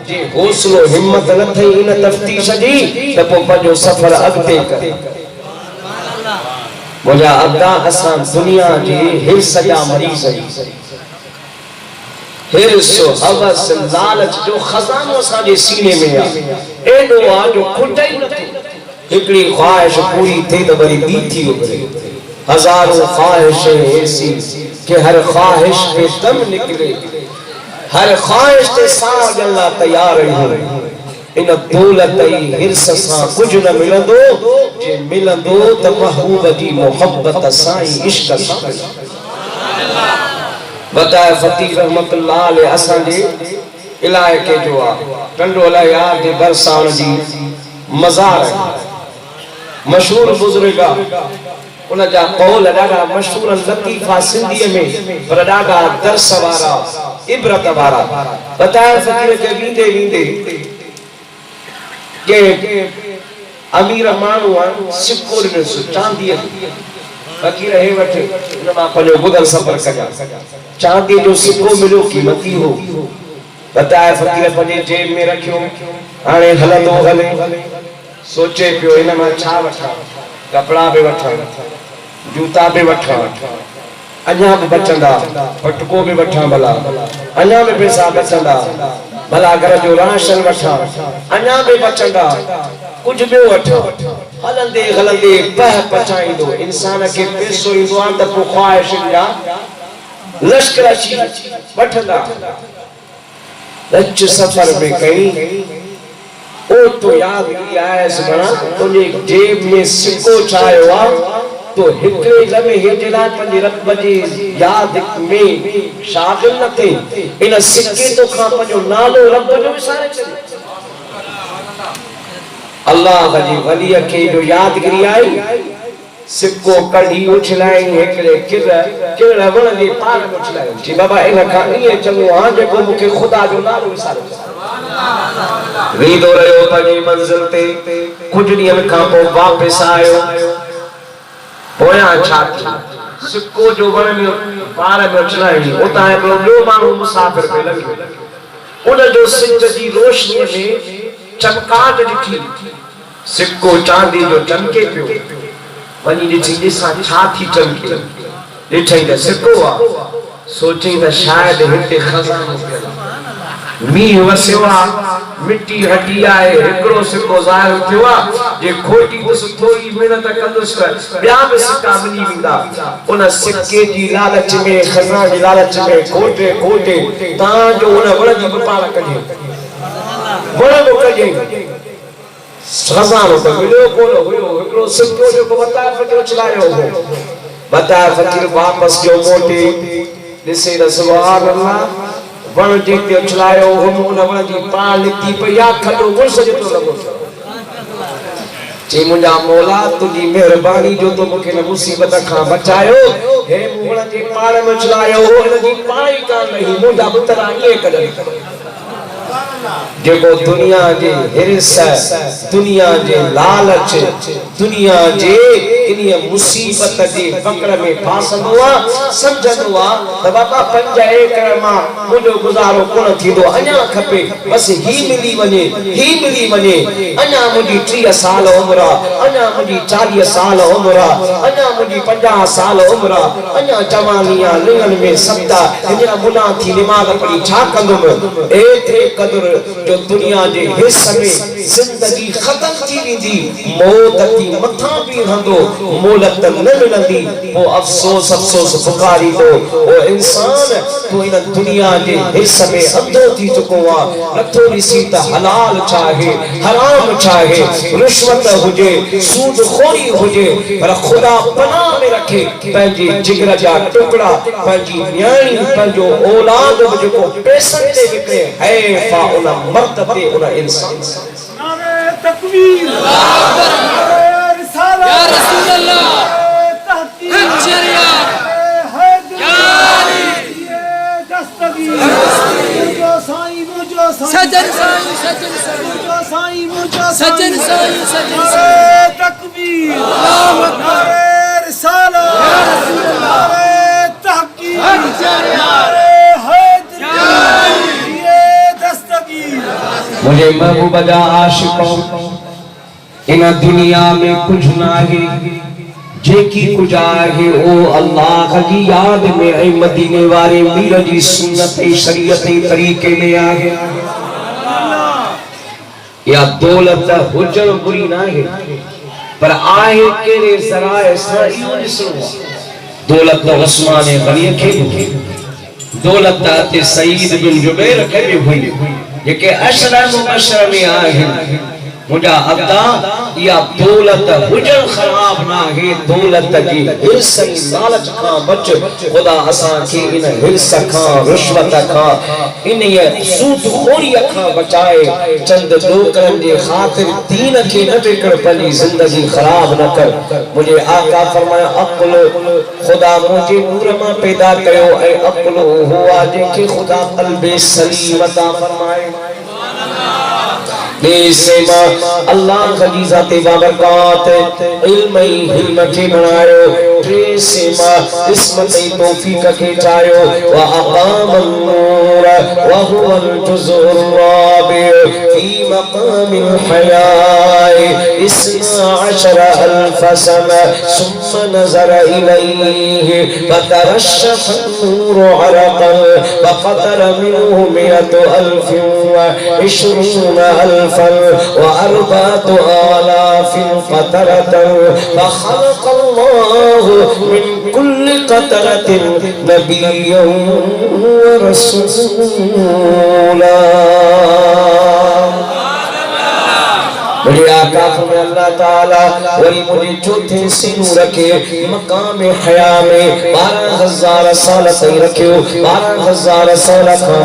जे हौसलो हिम्मत न थई इन तफ्तीश जी त पो पंहिंजो सफ़र अॻिते कर मुंहिंजा अदा असां दुनिया जी हिर्स जा मरीज़ हिर्स हवस लालच जो खजानो असांजे सीने में आहे एॾो आहे जो खुटे ई नथो हिकिड़ी ख्वाहिश पूरी थिए त वरी ॿी थी उभरे हज़ारों ख्वाहिशें ऐसी कि हर ख्वाहिश पे दम निकले हर ख्वाहिश ते सां अल्लाह तैयार रहियो इन दौलत ई हिरस सां कुछ न मिलंदो जे मिलंदो त महबूब जी मोहब्बत सां इश्क सां बताए फकीर रहमतुल्लाह अलैह असां जे इलाके जो आ टंडो यार जे बरसाण जी मज़ार मशहूर बुजुर्ग उन जा कौल ॾाढा मशहूर लतीफ़ा सिंधी में पर ॾाढा दर्स वारा इबरत वारा बताए फकीर के वींदे वींदे के अमीर मानू सिक्को में चांदी फकीर हे वठे न मा पलो बुदल सफर कजा चांदी जो सिक्को मिलो कीमती हो बताए फकीर पने जेब में रखियो हाने हलंदो हले सोचे पियो इन मा छा वठा कपड़ा भी वठा जूता भी वठा अञा भी बचंदा पटको भी वठा भला अञा भी पैसा बचंदा भला घर जो राशन वठा अञा भी बचंदा कुछ भी वठा हलंदे हलंदे पह पचाईंदो इंसान के पैसो ईंदो आ त पोइ ख्वाहिशुनि जा लश्कर अची वठंदा लच सफर में कई ओ तो याद की आयस बना तुझे जेब में सिक्को छायो आ तो हिकड़े लम्हे हेजला पंजे रब जी याद में शागिल न थे इन सिक्के तो खां पंजो नालो रब जो विसारे छॾे अल्लाह जी वली के जो यादगिरी आई सिक्को कढी उछलाई हिकड़े किर वण जे पार में उछलाई जी बाबा इन खां इए चङो हां जेको मूंखे खुदा जो नालो विसारे वींदो रहियो पंहिंजी मंज़िल ते कुछ ॾींहंनि खां पोइ वापस आयो पोयां छा थी सिक्को जो वण में पार में उछलाई उतां हिकिड़ो ॿियो माण्हू मुसाफ़िर पे लॻियो उन जो सिज जी रोशनीअ में चमकाट ॾिठी सिक्को चांदी जो चमके पियो वञी ॾिठी ॾिसां छा थी चमके ॾिठई त सिक्को आहे सोचई त शायदि हिते खज़ानो पियल मींह वसियो आहे मिट्टी हटी आहे हिकिड़ो सिक्को ज़ाहिर थियो आहे जे खोटी दुस थोरी महिनत कंदुसि त ॿिया बि सिक्का मिली वेंदा उन सिक्के जी लालच में खज़ाने जी लालच में खोटे खोटे तव्हांजो उन वण जी पाल कजे वण बि कजे खज़ानो त मिलियो कोन हुयो हिकिड़ो सिक्को जेको बताए फ़कीर चलायो हो बताए फ़कीर वापसि जो मोटे ॾिसे त सुभान अल्लाह वण जेके उछलायो हो उन वण जी पाल निकिती पई आहे खॾो मुड़स जेतिरो लॻो चई मुंहिंजा मौला तुंहिंजी महिरबानी जो तो मूंखे न मुसीबत खां बचायो हे मूं वण जे पाल में उछलायो हो हिन जी पाल ई कान रही मुंहिंजा पुत्र ईअं कढनि जेको दुनिया जे हिरस दुनिया जे लालच दुनिया जे इन्हीअ मुसीबत जे पकड़ में फासंदो आहे समझंदो आहे त बाबा 5 एकड़ मां मुंहिंजो गुज़ारो कोन थींदो अञा खपे बसि ही मिली वञे अञा मुंहिंजी 30 साल उमिरि आहे अञा मुंहिंजी 40 साल उमिरि आहे अञा मुंहिंजी 50 साल उमिरि आहे अञा जवानी आहे लिंगनि में सत्ता हींअर मुना थी निमाज़ पढ़ी छा कंदुमि एतिरे क़दुरु जो दुनिया जे हिस्से में जिंदगी खत्म थी वेंदी मौत थी मथां भी रहंदो मोहलत न मिलंदी वो अफसोस पुकारी तो ओ इंसान तो इन दुनिया जे हिस्से में अंधो थी चुको आहे नथो ॾिसी त हलाल चाहे हराम चाहे रिश्वत हुजे सूद खोरी हुजे पर खुदा पनाह में रखे पंहिंजे जिगर जा टुकड़ा पंहिंजी न्याणी पंहिंजो औलाद जेको पैसनि ते विकिणे है फा उन मर्द पे उन इंसान नारे तकबीर अल्लाह अकबर रिसालत या रसूल अल्लाह तहकीक शरीयत या अली दस्तगीर मुझो साईं सजन साईं नारे तकबीर अल्लाह अकबर रिसालत या रसूल अल्लाह नारे तहकीक शरीयत मुझे महबूब जा आशिकों इन दुनिया में कुछ ना है जेकी कुछ आहे ओ अल्लाह की याद में ऐ मदीने वाले मीर जी सुन्नत शरीयत तरीके में आहे या दौलत हुजण बुरी ना है पर आहे केरे सराय साईं ॾिसो दौलत उस्मान गनी खे दौलत ते सईद बिन जुबैर के भी हुई जेके अशरा मुबशर में आहिन मुझा अदा या दौलत हुजन खराब ना है दौलत की हिर्स लालच का बच खुदा असा के इन हिर्स का रिश्वत का इन ये सूद खोरी का बचाए चंद डोकरन जे खातिर दीन के न टिकड़ पली जिंदगी खराब न कर मुझे आका फरमाया अक्ल खुदा मुझे नूर में पैदा कयो ए अक्ल हुआ जेके खुदा कल्बे सलीम अता फरमाए बेसेमा अल्लाह की ज़ात बाबरकात इल्म हिल्म के बनायो बेसेमा इस्मत तौफीक के चायो व अक़ामन नूर व हुवल जुज़ुर राबि फी मक़ामिल हयाए इस्ना अशर अल्फ सना सुम्मा नज़र इलैहि फतरशफ नूर अरक़न व क़तर मिन्हु मिअत अल्फ व इश्रून अल्फ وأربعة آلاف قطرة فخلق الله من كل قطرة نبيا ورسولا मुझे आका में अल्लाह ताला वही मुझे चौथे सिनू रखे मकाम हया में 12,000 साल तई रखियो 12,000 साल खां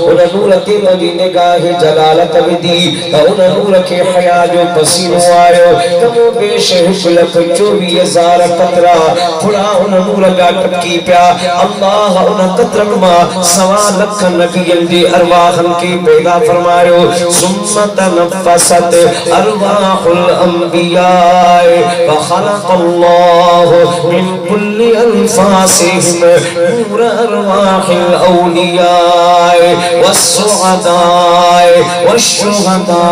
उन नूर ते मुझी निगाह जलालत विधी उन नूर के हया जो पसीनो आयो कमो बेश हिलक 24,000 कतरा थोड़ा उन नूर का टपकी पिया अल्लाह उन कतरन मा सवा लख नबियन जी अरवाहन के पैदा फरमायो सुम्मत नफसत अरवाहुल अंबिया फखलक़ल्लाहु मिन कुल्ली अनफासिहिम नूर अरवाहिल औलिया वस्सुअदा वश्शुहदा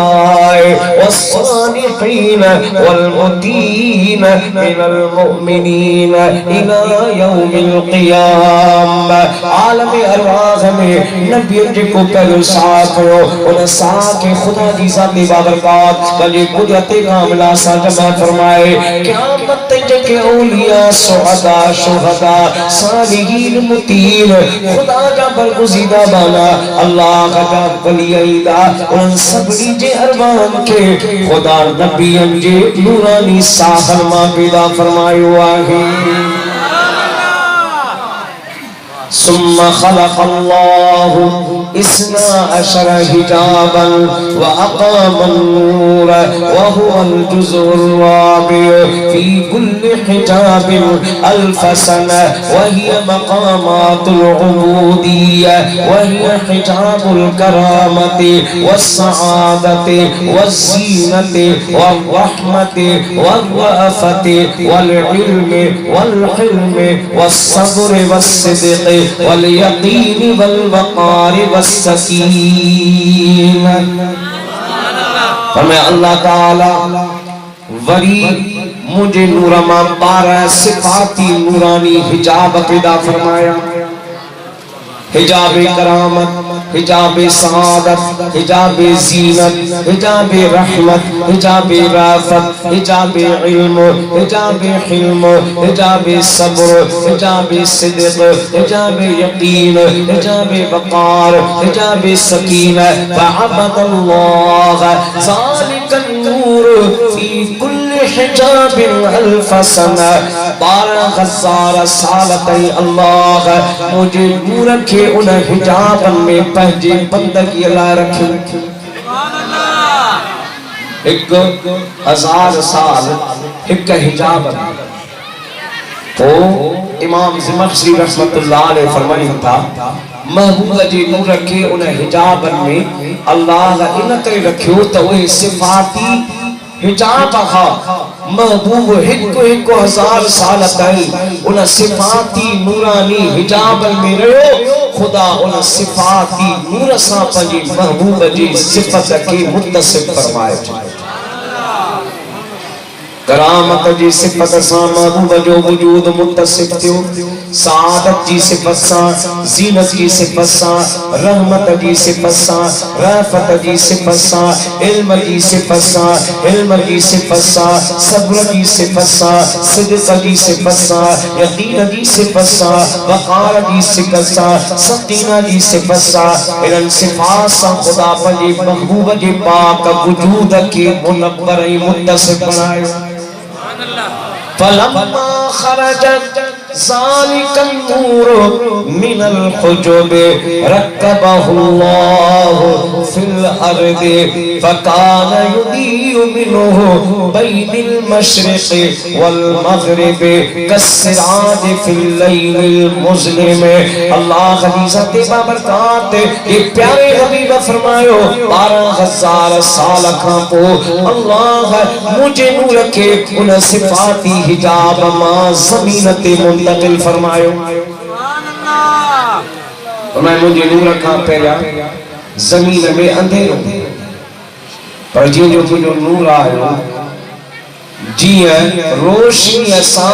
वस्सालिहीन वल्मुतीन मिनल मुमिनीन इला यौमिल क़ियामा आलम अरवाह में नबी जी को पहले साथ हो उन साथ के खुदा की ज़ात बाबरकात बली कुदरत कामिला सा जमा फरमाए क़यामत के औलिया सुहदा शुहदा सालिहीन मुतीन खुदा का बरगुज़ीदा बाला अल्लाह का वलीदा उन सबरी जे अरबान के खुदा नबियन जे नूरानी साहल मा पैदा फरमायो आहे सुम्मा खलक़ल्लाहु इस्ना अशर हिजाबन व अक़ामन नूर व हुवल जुज़ुर राबि फी कुल्ली हिजाबिन अल्फ सना व हिय मक़ामातुल उबूदिय्या व हिय हिजाबुल करामति वस्सआदति वज़्ज़ीनति वर्रहमति वर्रअफ़ति वल इल्मि वल हिल्मि वस्सब्रि वस्सिद्क़ि वल यक़ीन वल वक़ार वस्सकीन फरमाया अल्लाह ताला वरी मुझे नूरमा 12 सिफाती नूरानी हिजाब पैदा फरमाया हिजाबे करामत हिजाबे सआदत हिजाबे ज़ीनत हिजाबे रहमत हिजाबे राफत हिजाबे इल्म हिजाबे हिल्म हिजाबे सब्र हिजाबे सिद्क़ हिजाबे यकीन हिजाबे वक़ार हिजाबे सकीना फ़अबदल्लाह ज़ालिकन नूर फ़ी कुल्ली हिजाबिन अल्फ सना 12,000 साल तई अल्लाह मुझे नूर के उन हिजाब में पंहिंजे बंदगी ला रखियो 1,000 साल एक हिजाब तो इमाम ज़मख़शरी रहमतुल्लाह अलैहि फरमाइनि था महबूब जी नूर के उन हिजाब में अल्लाह इन करे रखियो तो वही सिफाती हिजाब हा महबूब 1,000 साल ताई उन सिफाती नूरानी हिजाब में रहो खुदा उन सिफाती नूर सा पंजी महबूब जी सिफत के मुत्तसिफ फरमाए करामत जी सिफत सा महबूब जो वजूद मुत्तसिफ थियो सादत जी सिफत सां, ज़ीनत जी सिफत सां, रहमत जी सिफत सां, रफ़त जी सिफत सां, इल्म जी सिफत सां, इल्म जी सिफत सां, सब्र जी सिफत सां, सिद्क़ जी सिफत सां, यकीन जी सिफत सां, वक़ार जी सिफत सां, सकीना जी सिफत सां, इन्हनि सिफ़ात सां ख़ुदा पंहिंजे महबूब जे पाक वजूद खे मुनव्वर ऐं मुत्तसिफ़ बणायो। फलम्मा खरजत ज़ालिकल नूर मिनल हुजुब रक्कबहुल्लाहु फिल अर्दि फकान युदीउ मिन्हु बैनल मशरिक़ि वल मग़रिबि कस्सिराज फिल लैलिल मुज़लिम। अल्लाह की ज़ात बाबरकात ये प्यारे हबीब फरमायो 12,000 साल खां पोइ अल्लाह मुझे नूर के उन सिफाती हिजाब मां ज़मीन ते मुंतकिल फरमायो। मैं मुझे नूर खां पहिरियां ज़मीन में अंधेरो, पर जीअं जो मुझो नूर आयो जीअं रोशनी सां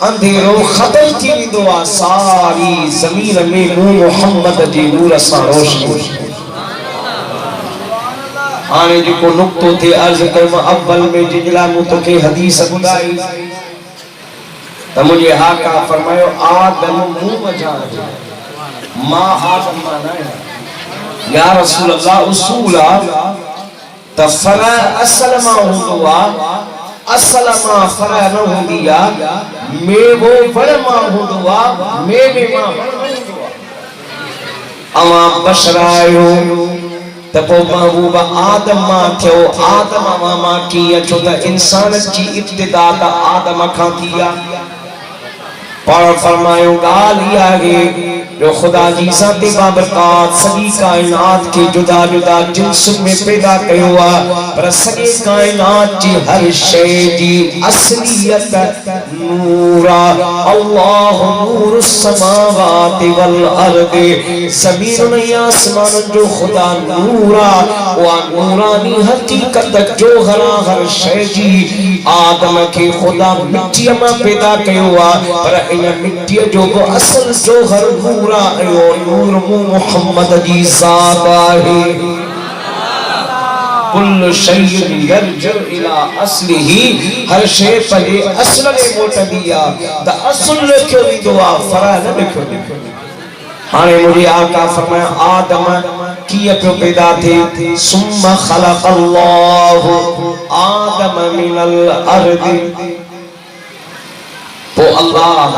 अंधेरो ख़त्म थी वेंदो आहे, सारी ज़मीन में नूर मोहम्मद जे नूर सां रोशनी। हाणे जेको नुक्तो थे अर्ज़ कयो अव्वल में जिजला मूं तोखे हदीस ॿुधाई त मुंहिंजे आका फरमायो आदम मूं वजा मां आदम मां न आहियां। या रसूल अल्लाह उसूल आहे त फरा असल मां हूंदो आहे, असल मां फरा न हूंदी आहे, मेवो वण मां हूंदो आहे, मेवे मां वण न हूंदो आहे। अवां बशरायो त पोइ महबूब आदम मां थियो, आदम मां कीअं, छो त इंसान जी इब्तिदा त आदम खां थी आहे। पर फरमायो ॻाल्हि इहा आहे जो ख़ुदा जी ज़ात बाबरकात सॼी काइनात खे जुदा जुदा जिन्सुनि में पैदा कयो आहे, पर सॼे काइनात जी हर शइ जी असलियत नूर आहे। अल्लाह नूरु समावाति वल अर्दि, ज़मीन ऐं आसमाननि जो ख़ुदा नूर आहे। उहा नूरानी हक़ीक़त जोहर हर शइ जी आदम खे ख़ुदा मिट्टीअ मां पैदा कयो आहे, पर इन मिट्टीअ जो बि असल जोहर नूर आहे। नूर मुहम्मद जी ज़ात आहे। कुल्लु शैइन यरजिउ इला अस्लिही, हर शइ पंहिंजे असुल ॾे मोटंदी आहे, त असुल लिखियो वेंदो आहे, फरा न लिखियो वेंदो। हाणे मुंहिंजे आका फरमाया आदम कीअं पियो पैदा थिए, सुम्म ख़लक़ल्लाहु आदम मिनल अर्दि, पोइ अल्लाह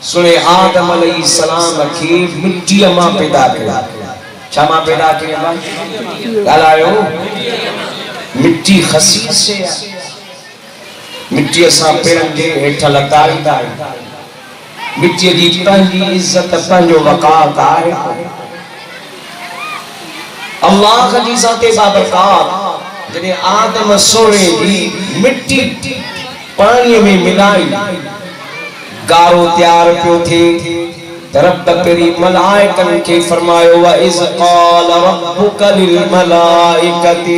सुने आदम अलैहिस्सलाम खे मिट्टीअ मां पैदा कयो। छा मां पैदा कयो? ॻाल्हायो। मिट्टी ख़सीस शइ आहे, मिट्टीअ सां पेरनि जे हेठि लताड़ींदा आहियूं, मिट्टीअ जी पंहिंजी इज़त पंहिंजो वक़ार आहे। अल्लाह जी ज़ात बाबरकात जॾहिं आदम सोने जी मिट्टी पाणीअ में मिलाई गारो तैयार पियो थिए त रब पहिरीं मलाइकनि खे फरमायो व इज़ क़ाल रब्बुक लिल मलाइकति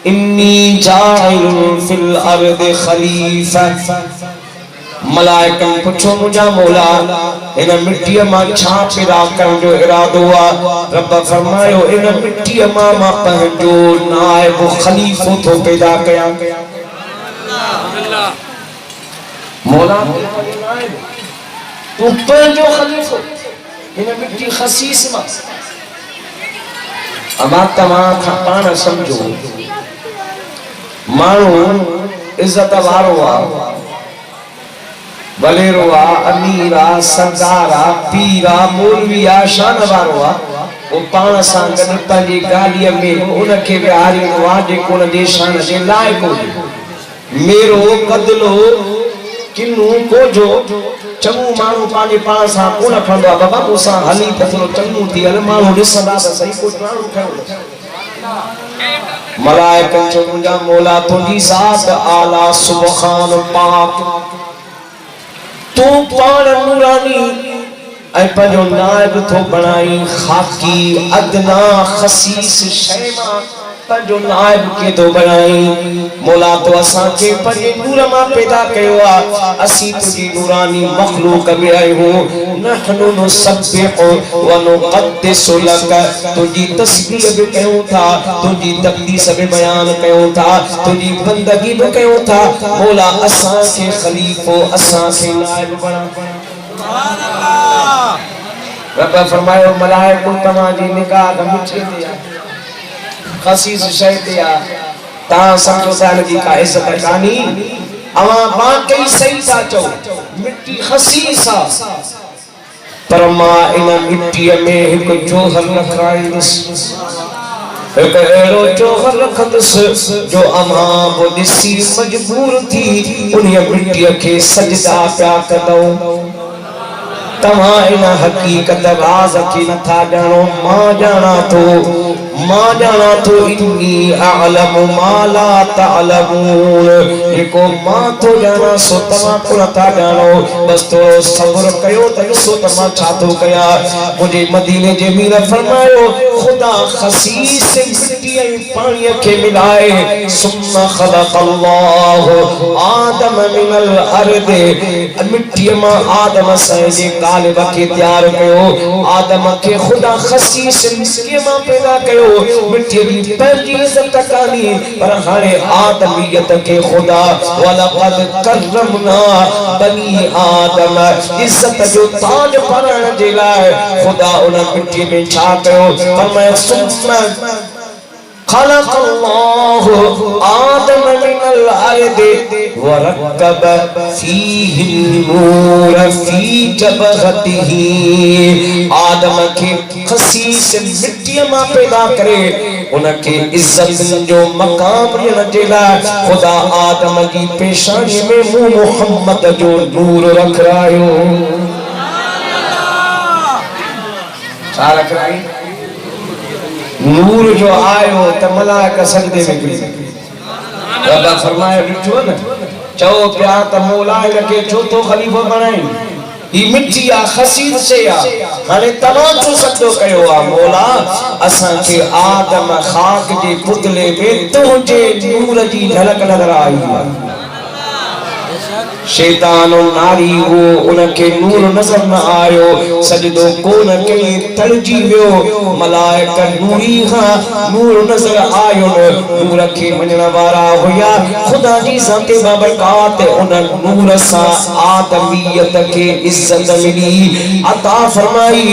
इन्नी जाइलुन फिल अर्दि खलीफा। मलाइकनि पुछो मुंहिंजा मौला इन मिट्टीअ मां छा पैदा करण जो इरादो आहे? रब फरमायो इन मिट्टीअ मां मां पंहिंजो नाइब खलीफ़ो थो पैदा कयां। मौला तू पंहिंजो खलीफ़ो इन मिट्टी ख़सीस मां। अमा तव्हां खां पाण सम्झो माण्हू इज़त वारो आहे, वलेरो आहे, अमीर आहे, सरदार आहे, पीर आहे, मौलवी आहे, शान वारो आहे, वो पाण सां गॾु पंहिंजी गाॾीअ में उनखे विहारींदो आहे जेको उनजे शान जे लाइक़ हुजे। मेरो कदलो किन्नू कोजो चङो माण्हू पंहिंजे पाण सां कोन खणंदो आहे, बाबा मूंसां हली त थोरो चङो थी हल, माण्हू ॾिसंदा त सही कुझु माण्हू खयो। मलाइकनि चयो मुंहिंजा मौला तुंहिंजी ज़ात आला सुबहान पाक, तू पाण नूरानी ऐं पंहिंजो नाइब थो बणाई खाकी अदना ख़सीस शइ मां जो नायब के तो बनाई मौला तो असा के पंजे नूर मां पैदा कयो आ असी तुजी नूरानी मखलूक में आए हो नहनु नुसब्बिहु व नुक़द्दिसु लक तुजी तस्बीह भी कयो था तुजी तक़दीस भी बयान कयो था तुजी बंदगी भी कयो था मौला असा के खलीफो असा के नायब बना सुभान अल्लाह रब फरमायो मलाइको तमाजी निगाह मिठी दिया खसीस शय दिया ता समझो साल की का इज्जत कानी अवा बाकी सही ता चो मिट्टी खसीसा पर मां इन मिट्टी में एक जोहर रखाइस एक एरो जोहर रखदस जो अमा वो दिसी मजबूर थी उन मिट्टी के सजदा प्या कदो तमा इन हकीकत राज की नथा जानो मां जाना तो इन्नी अअलमु मा ला तअलमून एको मां तो जाना सो तमा को नथा जानो बस तो सब्र कयो त सो तमा छातो कया मुझे मदीने जे मीर फरमायो खुदा खसीस मिट्टी ऐं पानी के मिलाए सुम्मा खलक़ल्लाहु आदम मिनल अर्द मिट्टी मां आदम से जे गालिब के तैयार कयो आदम के खुदा खसीस मिट्टी मां पैदा कयो मिट्टी की पहली इज्जत कानी पर हाने आदमियत के खुदा वलक़द करमना बनी आदम इज्जत जो ताज परण जे लाए खुदा उन मिट्टी में छा कयो फरमाया सुम्मा खलक़ल्लाहु आदम मिनल अर्द व रक्कब फीहि नूर फी जबहतिही आदम के खसीस मिट्टी मां पैदा करे उनके इज्जत जो मकाम नजेला खुदा आदम की पेशानी में मुंह मोहम्मद जो नूर रख रायो छा रख राई नूर जो आयो त मलाइका सजदे में गिरी रब फरमाया ॾिठो न चओ पिया त मौला के चौथो खलीफो बणाई ही मिट्टी आ खसीस से आ हाने तमाम छो सजदो कयो आ मौला असा के आदम खाक जे पुतले में तुझे नूर जी झलक नजर आई शैतान और नारी वो उनके नूर नजर न आयो सजदो कोन के तड़जी वियो मलाइका नूरी हां नूर नजर आयो नूर के मनण वारा हुया खुदा जी ज़ात बाबरकात उन नूर सा आदमियत के इज्जत मिली अता फरमाई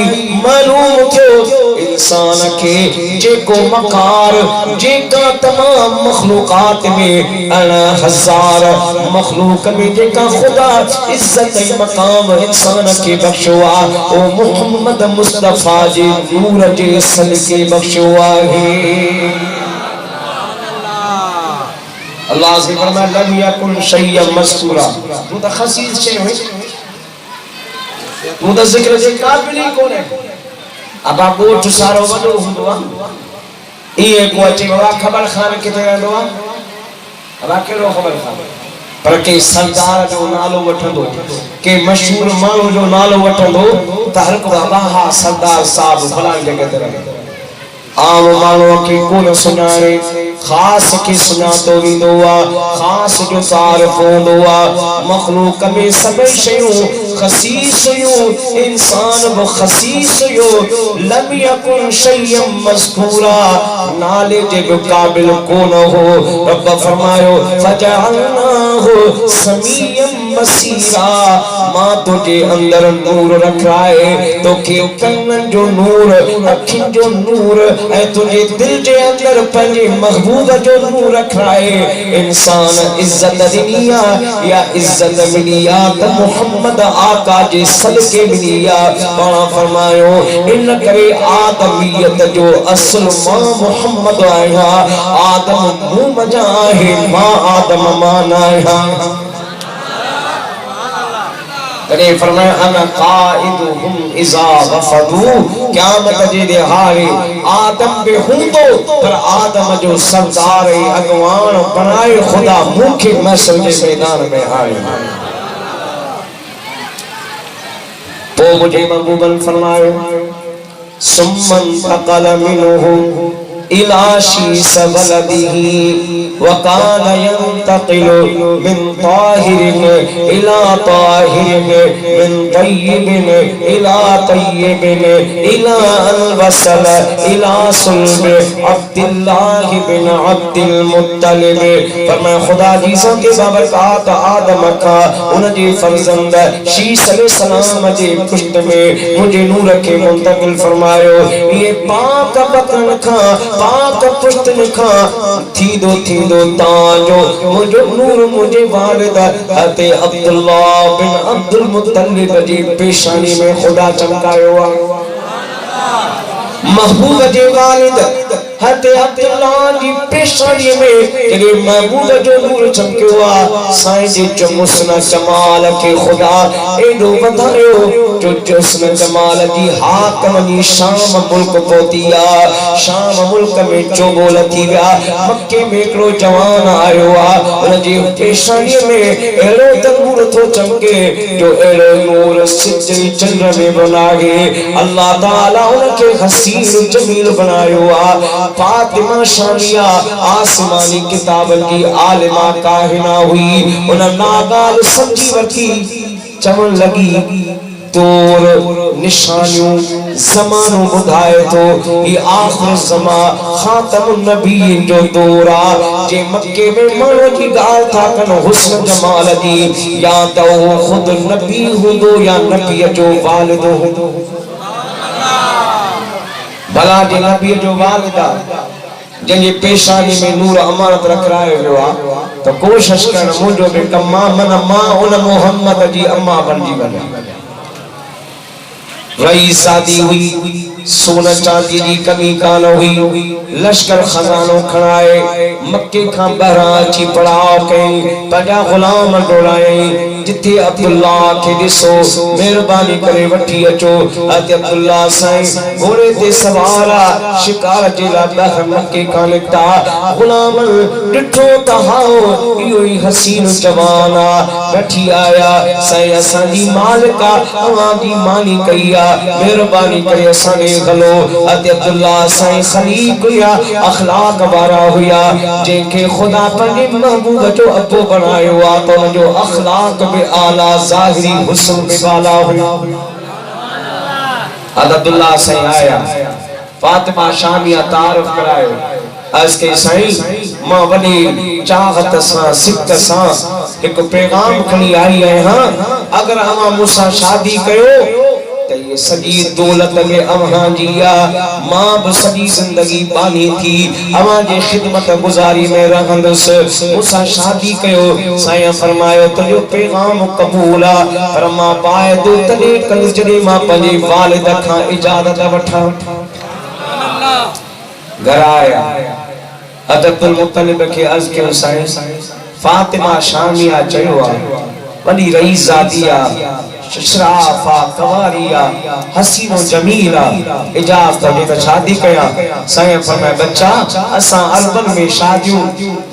मालूम थियो इंसान के जेको मकार जेका तमाम मखलूकात में अना हजार मखलूक में जेका खुदा इज्जत मकाम इंसान के बख्शुआ ओ मोहम्मद मुस्तफा जी नूर जे सदके बख्शुआ है अल्लाह से फरमाया लम यकुन शैय्यन मस्कूरा तू तो खसीस शे हुई तू तो जिक्र जे काबिल ही कोन है अब गोठ सारो वडो हुंदो आ ये को अचे बाबा खबर खान किथे रहंदो आ अब केड़ो खबर खान पर के सरदार जो नालो वठंदो के मशहूर मानू जो नालो वठंदो त हर को बाबा हा सरदार साहब फलां जगह ते रहे आम मानू के कोन सुनाए खास के सुनातो विंदो आ खास जो तारीफ होंदो आ मखलूक में सब शयूं खसीस हुयो इंसान वो खसीस हुयो लम यकुन शैय्यन मज़कूरा नाले जे काबिल कोन हो रब फरमायो फजअलनाहु समीयन बसीरा मां तुझे अंदर नूर रखाए तो के कन्नन जो नूर अखिन जो नूर ऐ तुझे दिल जे अंदर पंजे महबूब जो नूर रखाए इंसान इज्जत दुनिया या इज्जत मिलिया त मोहम्मद आका जे सदके मिलिया बाणा फरमायो इन करे आदमियत जो असल मां मोहम्मद आया आदम मुंह मजा है मां आदम माना है करे फरमाया अना काइदुहुम इज़ा वफदू क़यामत जे दे हारे आदम बे हुंदो पर आदम जो सरदार अगवान बनाए खुदा मुखे महशर जे मैदान में आए तो मुझे महबूबन फरमायो सुम्मन तकल मिनहु इलाशी सबलदिही वकान यंतकिलु मिन ताहिरिन इला ताहिरिन मिन तय्यिबिन इला तय्यिबिन इला अन वसल इला सुल्ब अब्दुल्लाह बिन अब्दुल मुत्तलिब। फरमाया खुदा जी सो के बरकत आदम का उनके फर्जंद शीस अलैहिस्सलाम जे पुष्ट में मुझे नूर के मुंतकिल फरमायो। ये पाक बतन खा पाक पुष्ट खा थी दो ताजो मुझे नूर मुझे वालिदा हते अब्दुल्ला बिन अब्दुल मुत्तलिब जी पेशानी में खुदा चमकायो। महबूब जे वालिद हते अब्दुल्ला जी पेशानी में तेरे महबूब जो नूर चमकियो साईं जी जो मुस्न जमाल के खुदा एडो वधायो जो जुस्न जमाल जी हाकमनी शाम मुल्क पोतिया। शाम मुल्क में जो बोलती गया मक्के में एकड़ो जवान आयो उन जी पेशानी में एड़ो नूर तो चमके जो एड़ो नूर सिजरी चंद्र में बनागे। अल्लाह ताला उनके हसीन जमील बनायो। फातिमा शामिया आसमानी किताब की आलिमा काहिना हुई उन नागाल समझी वठी चमन लगी तोर निशानियों ज़मानो बुधाए तो ये आखिर ज़मा खातमुन नबीय्यीन जो दौरा जे मक्के में मानो की गाल था कन हुस्न जमाल दी या तो खुद नबी हो दो या नबी जो वालिद हो दो। भला जे नबी जो वालिदा जंहिंजे पेशानी में नूर अमानत रखरायो वियो आहे तो कोशिश कर मुंहिंजो बि कम मन मां उन मोहम्मद जी अम्मा बणजी वञा। रही शादी हुई सोना चांदी की कमी कान हुई लश्कर खजानो खड़ाए मक्के का बहरा अची पड़ाव कई पंजा गुलाम डोलाए जिथे अब्दुल्ला के दिसो मेहरबानी करे वठी अचो। अते अब्दुल्ला साईं घोड़े ते सवार शिकार जे लाइ मक्के का निकता गुलाम डिठो त हाओ इहो ही हसीन जवान वठी आया साईं असांजी मालिका अवां दी मानी कई मेहरबानी करे असांखे गलो। अते अब्दुल्ला साईं खलीक हुया अखलाक वारा हुया जंहिंखे खुदा पंहिंजे महबूब जो अबो बनायो आ तो उनजो अखलाक में आला ज़ाहिरी हुस्न में वाला हुया। अब्दुल्ला साईं आया फातिमा शामिया तारुफ करायो आज के साईं मां वडी चाहत सा सिक सा एक पैगाम खणी आई है। हां अगर अवा मुसा शादी कयो तो ये सजी दौलत में अवहां जिया मां भी सजी जिंदगी बानी थी अवां जे खिदमत गुजारी में रहंदस मुसा शादी कयो। साईं फरमायो तुझो पैगाम कबूल पर मां पाए दो तने कल जडे मां पंजे वालिद खां इजाजत वठा। घर आया अब्दुल मुत्तलिब के अर्ज के साईं फातिमा शामिया चयो वडी रईस जादिया शराफा कवारिया हसीनो जमीला इजाजत दे त शादी कया। साईं फरमाए बच्चा असा अरबन में शादियों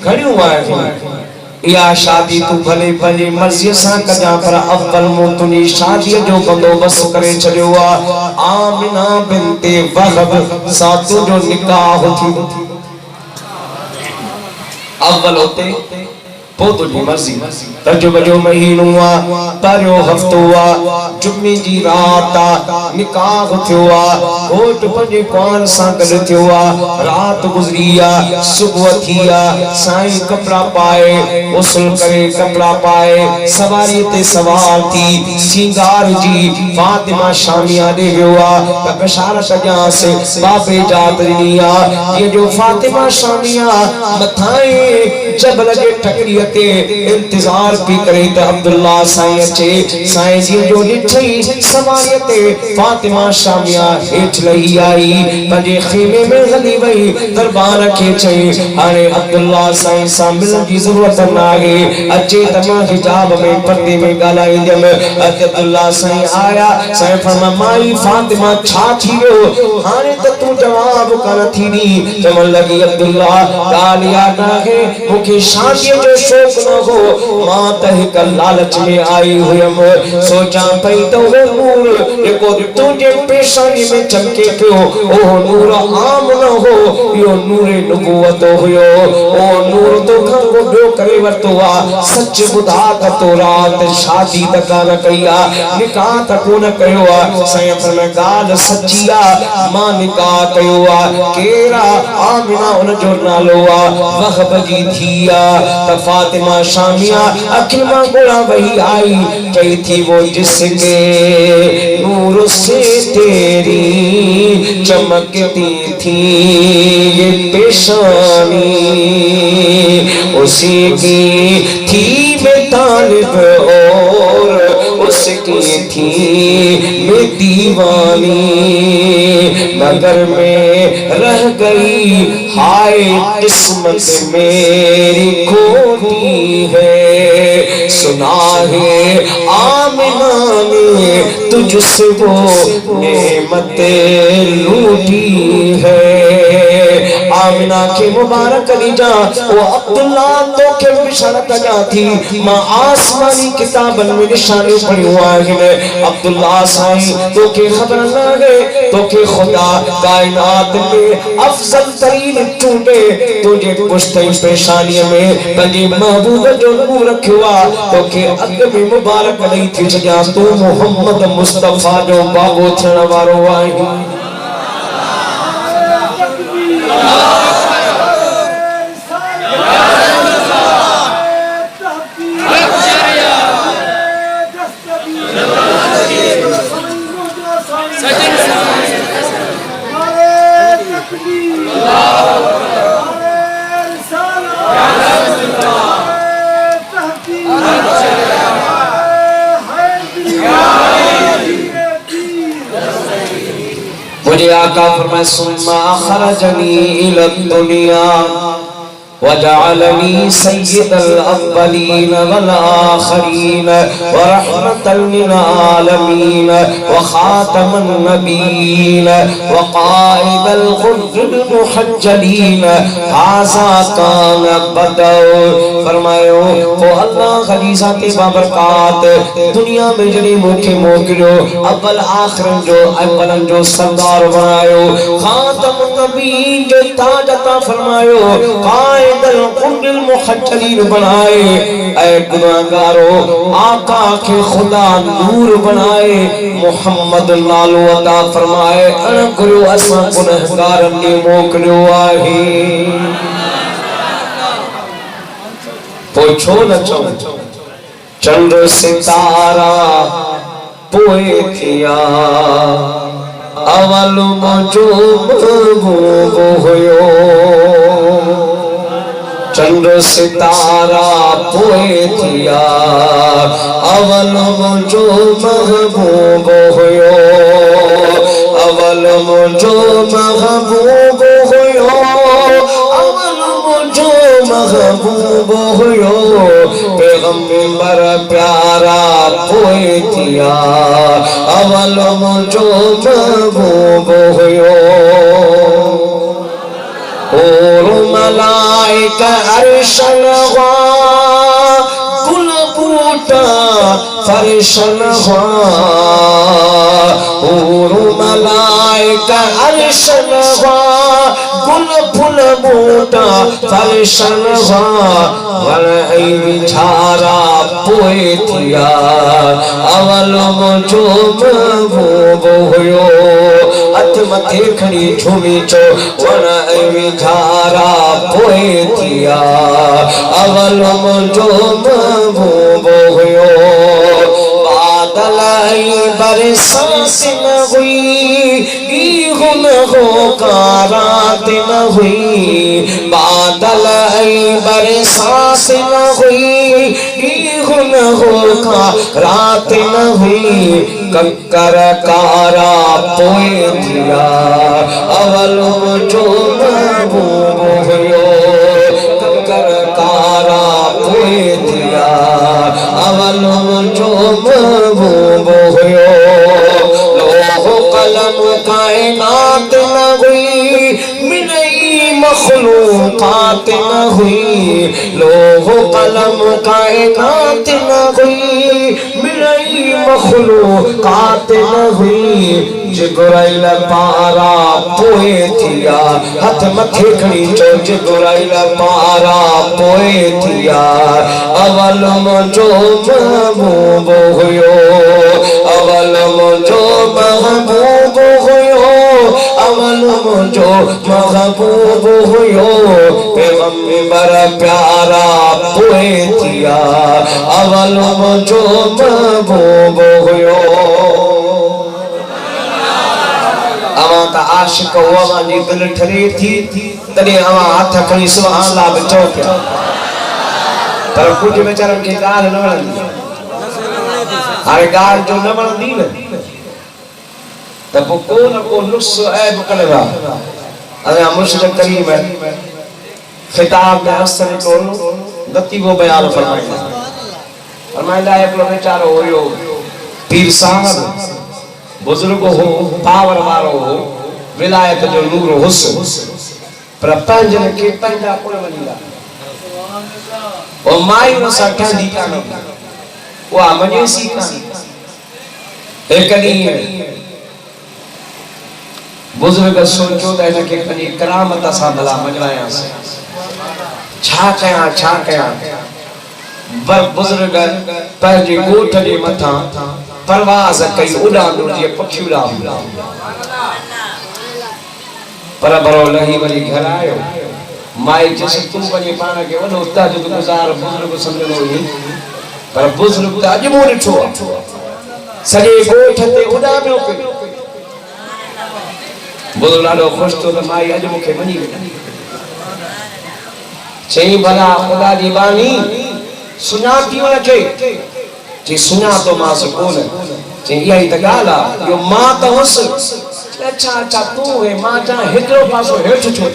घणियों आहिनि या शादी तू भले भले मर्जी सा कजा पर अव्वल मो तुनी शादी जो बंदोबस्त करे छडियो आमिना बिनते वहब सा तुजो निकाह थी। अव्वल होते पो तुझी मर्जी तजुब जो महीनो तारो हफ्तो जुम्मे जी रात निकाह थियो घोट पंजे कौन सा गल थियो रात गुजरिया सुबह थिया साईं कपड़ा पाए उसल करे कपड़ा पाए सवारी ते सवार थी सिंगार जी फातिमा शामिया दे गया बशारत जा से बाबे जात दिया ये जो फातिमा शामिया मथाए जबल जे ठकरी ते इंतजार भी करे त अब्दुल्ला साईं अचे साईं जी जो निठई सवारी ते फातिमा शामिया हेठ लही आई पंजे खेमे में हली वई दरबार के चई हाने अब्दुल्ला साईं सा मिलण जी जरूरत ना है अचे त मां हिजाब में पर्दे में गालाई जम अब्दुल्ला साईं आया साईं फरमा माई फातिमा छा थियो हाने त तू जवाब कर थीनी चमन लगी अब्दुल्ला गालिया ना है मुखे शादी जो शौक न हो मां तहक लालच में आई हुयम सोचा पई तो वो नूर एको तुझे पेशानी में चमके पियो ओ नूर आम न हो यो नूर नबूवत हुयो ओ नूर तो खां बियो करे वरतो आ सच बुधा त तो रात शादी तक न कया निकाह तक न कयो आ सया पर में गाल सच्चिया मां निकाह कयो आ केरा आमिना उन जो नालो आ वहब जी थिया त फातिमा शामिया अखिमा गोड़ा वही आई कही थी वो जिसके नूर से तेरी चमकती थी ये पेशानी उसी की थी मैं तालिब और उसकी थी मैं दीवानी मगर मैं रह गई हाय किस्मत मेरी खोटी है सुना है आमिना ने तुझसे वो नेमत लूटी है आमिना के मुबारक कलीजा वो अब्दुल्ला तो के बिशारत कजा थी मां आसमानी किताबन में निशानी पड़ी हुआ है अब्दुल्ला साईं तो के खबर ना गए तो के खुदा कायनात में अफजल तरीन चूंडे तुझे पुश्ते पेशानी में पंजी महबूब जो नूर रखवा तो के अग में मुबारक नहीं थी सजा तू मोहम्मद मुस्तफा जो बाबू थियण वारो आई मुझे आका फरमाए सुम्मा खरजनी इला दुनिया वजअलनी सय्यदल अव्वलीन वल आखिरीन व रहमतल लिल आलमीन व खातमन नबीयीन व काइदल गुर्रिल मुहज्जलीन हाज़ा कान बदौ फरमायो ओ अल्लाह खलीसा ते बाबरकात दुनिया में जड़ी मुखे मोकिलो अव्वल आखिर जो अव्वलन जो सरदार बनायो खातमन नबीयीन जो ताज अता फरमायो काइदल गुर्रिल मुहज्जलीन बनाए ऐ गुनाहगारो आका के खुदा नूर बनाए मोहम्मद नालो अता फरमाए अन करो असा गुनाहगारन ने मोकिलो आहे पूछो न चो चंद्र सितारा पोए थिया अवल मजो महबूब हुयो चंद्र सितारा पोए थिया अवल मजो महबूब हुयो अवल मजो महबूब हुयो अवल मजो महबूब हुयो पैगंबर प्यारा पोए थिया अवल मजो महबूब हुयो और मलाइका अर्शन हुआ गुल बूटा फर्शन हुआ और मलाइका अर्शन हुआ गुल फूल बूटा फर्शन हुआ वर झारा पोए थिया अवल मुझो महबूब हुयो हथ मथे खड़ी झूमी चो वर झारा पोए थिया अवल मुझो महबूब हुयो बादल बरसात न हुई न हो कारात न हुई बादल बरसात न हुई न हो कारात न हुई कंकर कारा पोए थिया अवल जो महबूब हुयो कंकर कारा पोए थिया अवल जो महबूब हुयो लोहो कलम कायनात न हुई मिनई मखलूकात न हुई लोहो कलम लम कायनात न हुई मिरई मखलूकात न हुई जिब्राइल पारा पोए थिया हथ मथे खणी चो जिब्राइल पारा पोए थिया अवल मुंहिंजो महबूब हुयो अवल मुंहिंजो महबूब हुयो अवल मुंहिंजो महबूब हुयो पैगंबर प्यारा पोए थिया अवल मुंहिंजो महबूब हुयो अवां त आशिक हो अवां जी दिल ठरे थी तॾहिं अवां हथ खणी सुभाणे अल्लाह बि चओ पिया पर कुछ बेचारनि खे ॻाल्हि न वणंदी हाणे ॻाल्हि जो न वणंदी न त पोइ को न को नुस्ख़ो ऐब कढंदा अञा मुर्शिद करीम ख़िताब में असर को लतीफ़ो बयान फरमाईंदा हिकिड़ो वीचारो हुयो पीर साहब बुजुर्ग हो पावर वारो हो विलायत जो नूर हुस पर पंहिंजनि खे पंहिंजा कोन वञींदा और माई न साठा दी कान वो मने सी कान एक ॾींहुं बुजुर्ग सोचो त हिनखे पंहिंजी करामत सां भला मञायांसि छा कयां बुजुर्ग पंहिंजे ॻोठ जे मथां परवाज़ कई उॾाम जीअं पखी उॾाम पर भरो लही वरी घर आयो माई चयसि तूं वञी पाण खे वॾो तहजुद गुज़ार बुजुर्ग सम्झंदो हुई पर बुजुर्ग त अॼु मूं ॾिठो सॼे ॻोठ ते उॾामियो पियो बुजुर्ग ॾाढो ख़ुशि थियो त माई अॼु मूंखे मञी वई चई भला ख़ुदा जी बानी सुञाती हुनखे चई सुञातो मांसि कोन चई इहा ई त ॻाल्हि आहे इहो मां त हुअसि अच्छा तूं हे मां चवां हिकिड़ो पासो हेठि छो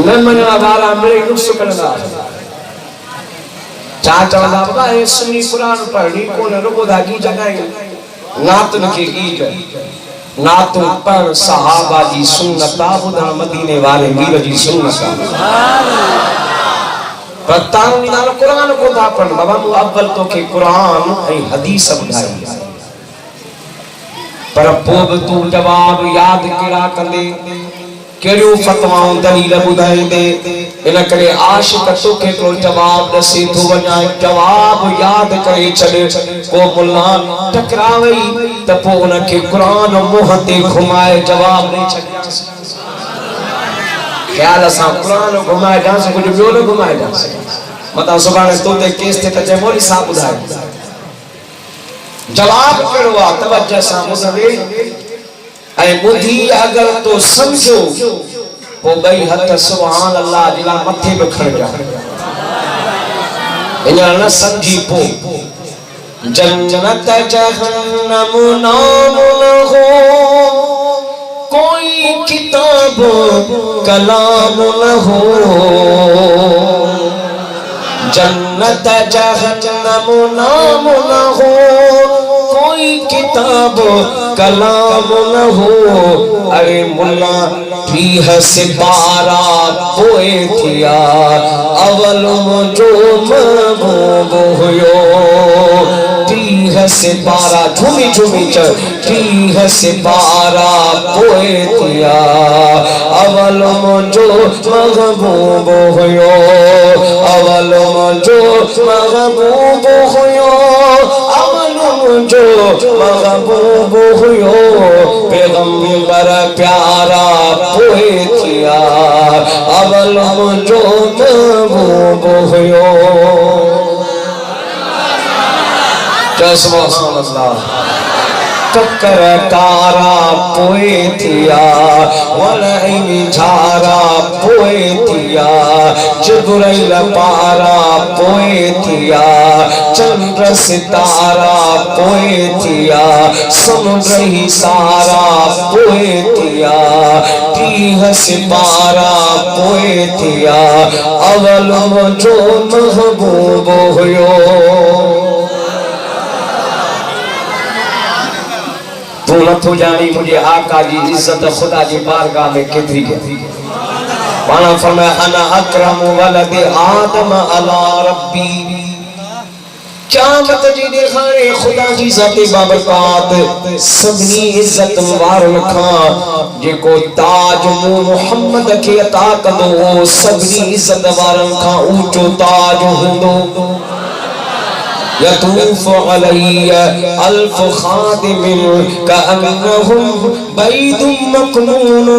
न मञण वारा मिली नुस्ख़ो कढंदा छा चवंदा बाबा हे सुन्नी क़ुरान पढ़णी कोन रुगो था गीत ॻायूं नातुनि खे गीत नातूं पढ़ सहाबा जी सुन्नत ॿुधण मदीने वारे मीर जी सुन्नत पर तव्हां नालो क़ुरान को था पढ़नि बाबा मूं अव्वल तोखे क़ुरान ऐं हदीस ॿुधाई पर पोइ बि तूं जवाब यादि कहिड़ा कंदे कहिड़ियूं फतवाऊं दलील ॿुधाईंदे इन करे आशिक तोखे को जवाब ॾसे थो वञा जवाब यादि करे छॾ को मुल्ला टकरावई त पोइ उनखे क़ुरान मुंहं ते घुमाए जवाब ॾेई छॾियांसि ख्याल सां क़ुरान घुमाए ॾियांसि कुझु ॿियो न घुमाए ॾियांसि मतां सुभाणे तो ते केस ते त चए मौली साहब ॿुधाए जवाब कहिड़ो आहे तवज्जो सां ॿुधंदे ऐं ॿुधी अगर तो समझो पोइ ॿई हथ सुभान अल्लाह जे लाइ मथे बि खणिजा हींअर न सम्झी पोइ जन्नत जहन्नम नाम न हो कोई किताब कलाम न हो जन्नत जहन्नम नाम न हो कोई किताब कलाम न हो अरे मुल्ला 30 से 12 पोए थिया अवल मुंहिंजो महबूब हुयो 30 से 12 झूमी झूमी चल 30 से 12 पोए थिया अवल मुंहिंजो महबूब हुयो अवल मुंहिंजो महबूब हुयो अवल मुंहिंजो महबूब हुयो पैगंबर प्यारा पोए थिया अवल मुंहिंजो महबूब हुयो सुभान अल्लाह चक्कर कारा पोए थिया वलई झारा पोए थिया जिब्राइल पारा पोए थिया चंद्र सितारा पोए थिया समुद्र ही सारा पोए थिया 30 से 12 पोए थिया अवल मुंहिंजो महबूब हुयो तू नथो जानी मुझे आका जी इज्जत खुदा जी बारगाह में केतरी है माना फरमाया अना अकरम वलद आदम अला रब्बी। क़यामत जी देखाने खुदा जी ज़ाते बाबरकात सबनी इज्जत वारन खां जेको ताज मोहम्मद के अता कंदो सबनी इज्जत वारन खां ऊंचो ताज हुंदो। यतूफ़ अलैया अल्फ खादिमिन कअन्नहुम बैदुम मकनून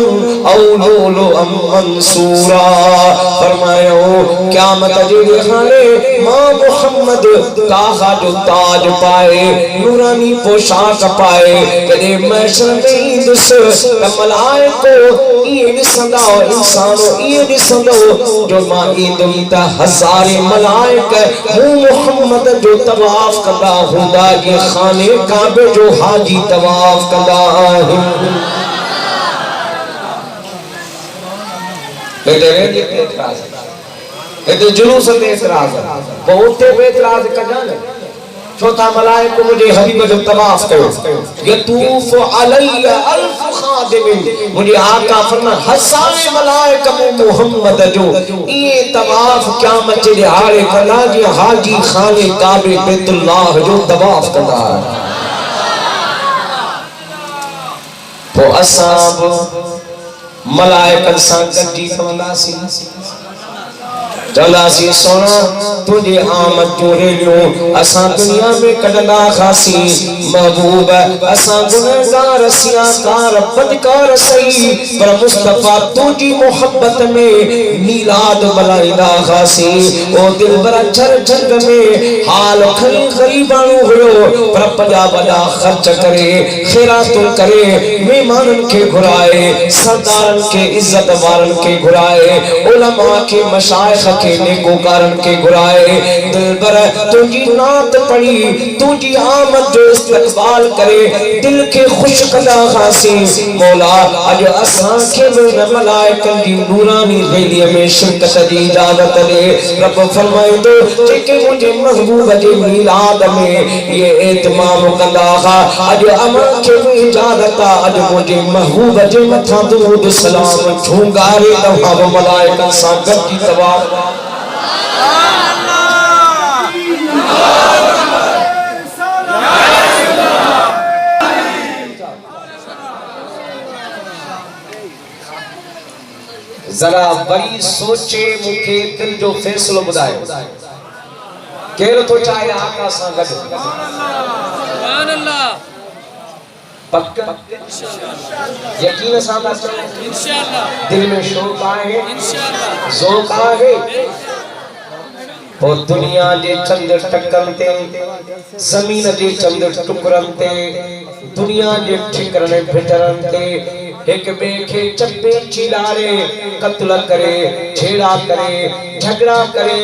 औ लुलुअम मंसूरा। फरमायो क़यामत जे दिखाने मां मोहम्मद काहा जो ताज पाए नूरानी पोशाक पाए कदे महशर में ईंदुस त मलाइको ये ॾिसंदा इंसानो ये ॾिसंदो जो मां ईंदुम त हज़ारे मलाइक मूं मोहम्मद जो तवाफ कंदा हुंदा जे खाने काबे जो हाजी तवाफ कंदा आहिन। इते जुलूस ते एतराज बहुत एतराज कजान चौथा मलाइक मुझे हबीब जो तवाफ कयो यतूफ अलैया अल्फ खादिमिन मुझे आका फरमा हज़ारे मलाइक मोहम्मद जो ये तवाफ क़यामत जे हारे कंदा जे हाजी खाने काबे बैतुल्लाह जो तवाफ कंदा। तो असां मलाइकन सां गॾिजी पवंदासीं चलासी सोना तुझे आमद जो रेलियो असां दुनिया में कढंदा खासी महबूब असां गुनहगार सियाकार बदकार सही पर मुस्तफा तुझी मोहब्बत में मीलाद मनाइंदा खासी ओ दिल बरा चर जंग में हाल खरी गरीबाणो हुयो पर पंजा वॾा खर्च करे खैरातुल करे मेहमानन के घुराए सरदारन के इज्जत वारन के घुराए उलमा के मशाइख के नेकोकारन के घुराए दिलबर तुझी नात पढ़ी तुझी आमद जो इस्तकबाल करे दिल के खुश कंदा खासी मौला अज असां के मलाइकन जी नूरानी रैली में शिरकत जी इजाजत दे रब फरमाए तो जेके मुझे महबूब जे मीलाद में ये एहतमाम कंदा अज अमा के इजाजत अज मुझे महबूब जे मथा दुरूद सलाम झूंगारे तवा मलाइकन सां गॾिजी तवाफ जरा बड़ी सोचे मुखे दिल जो फैसलो बुधायो केर तो चाहे आका सां गॾु सुभान अल्लाह पक्का यकीन सां इंशाअल्लाह दिल में शौक आहे इंशाअल्लाह ज़ौक़ आहे और दुनिया जे चंद टकन ते जमीन जे चंद टुकरन ते दुनिया जे ठिकरन भिटरन ते एक बे के चप्पे चिलारे कत्ल करे छेड़ा करे झगड़ा करे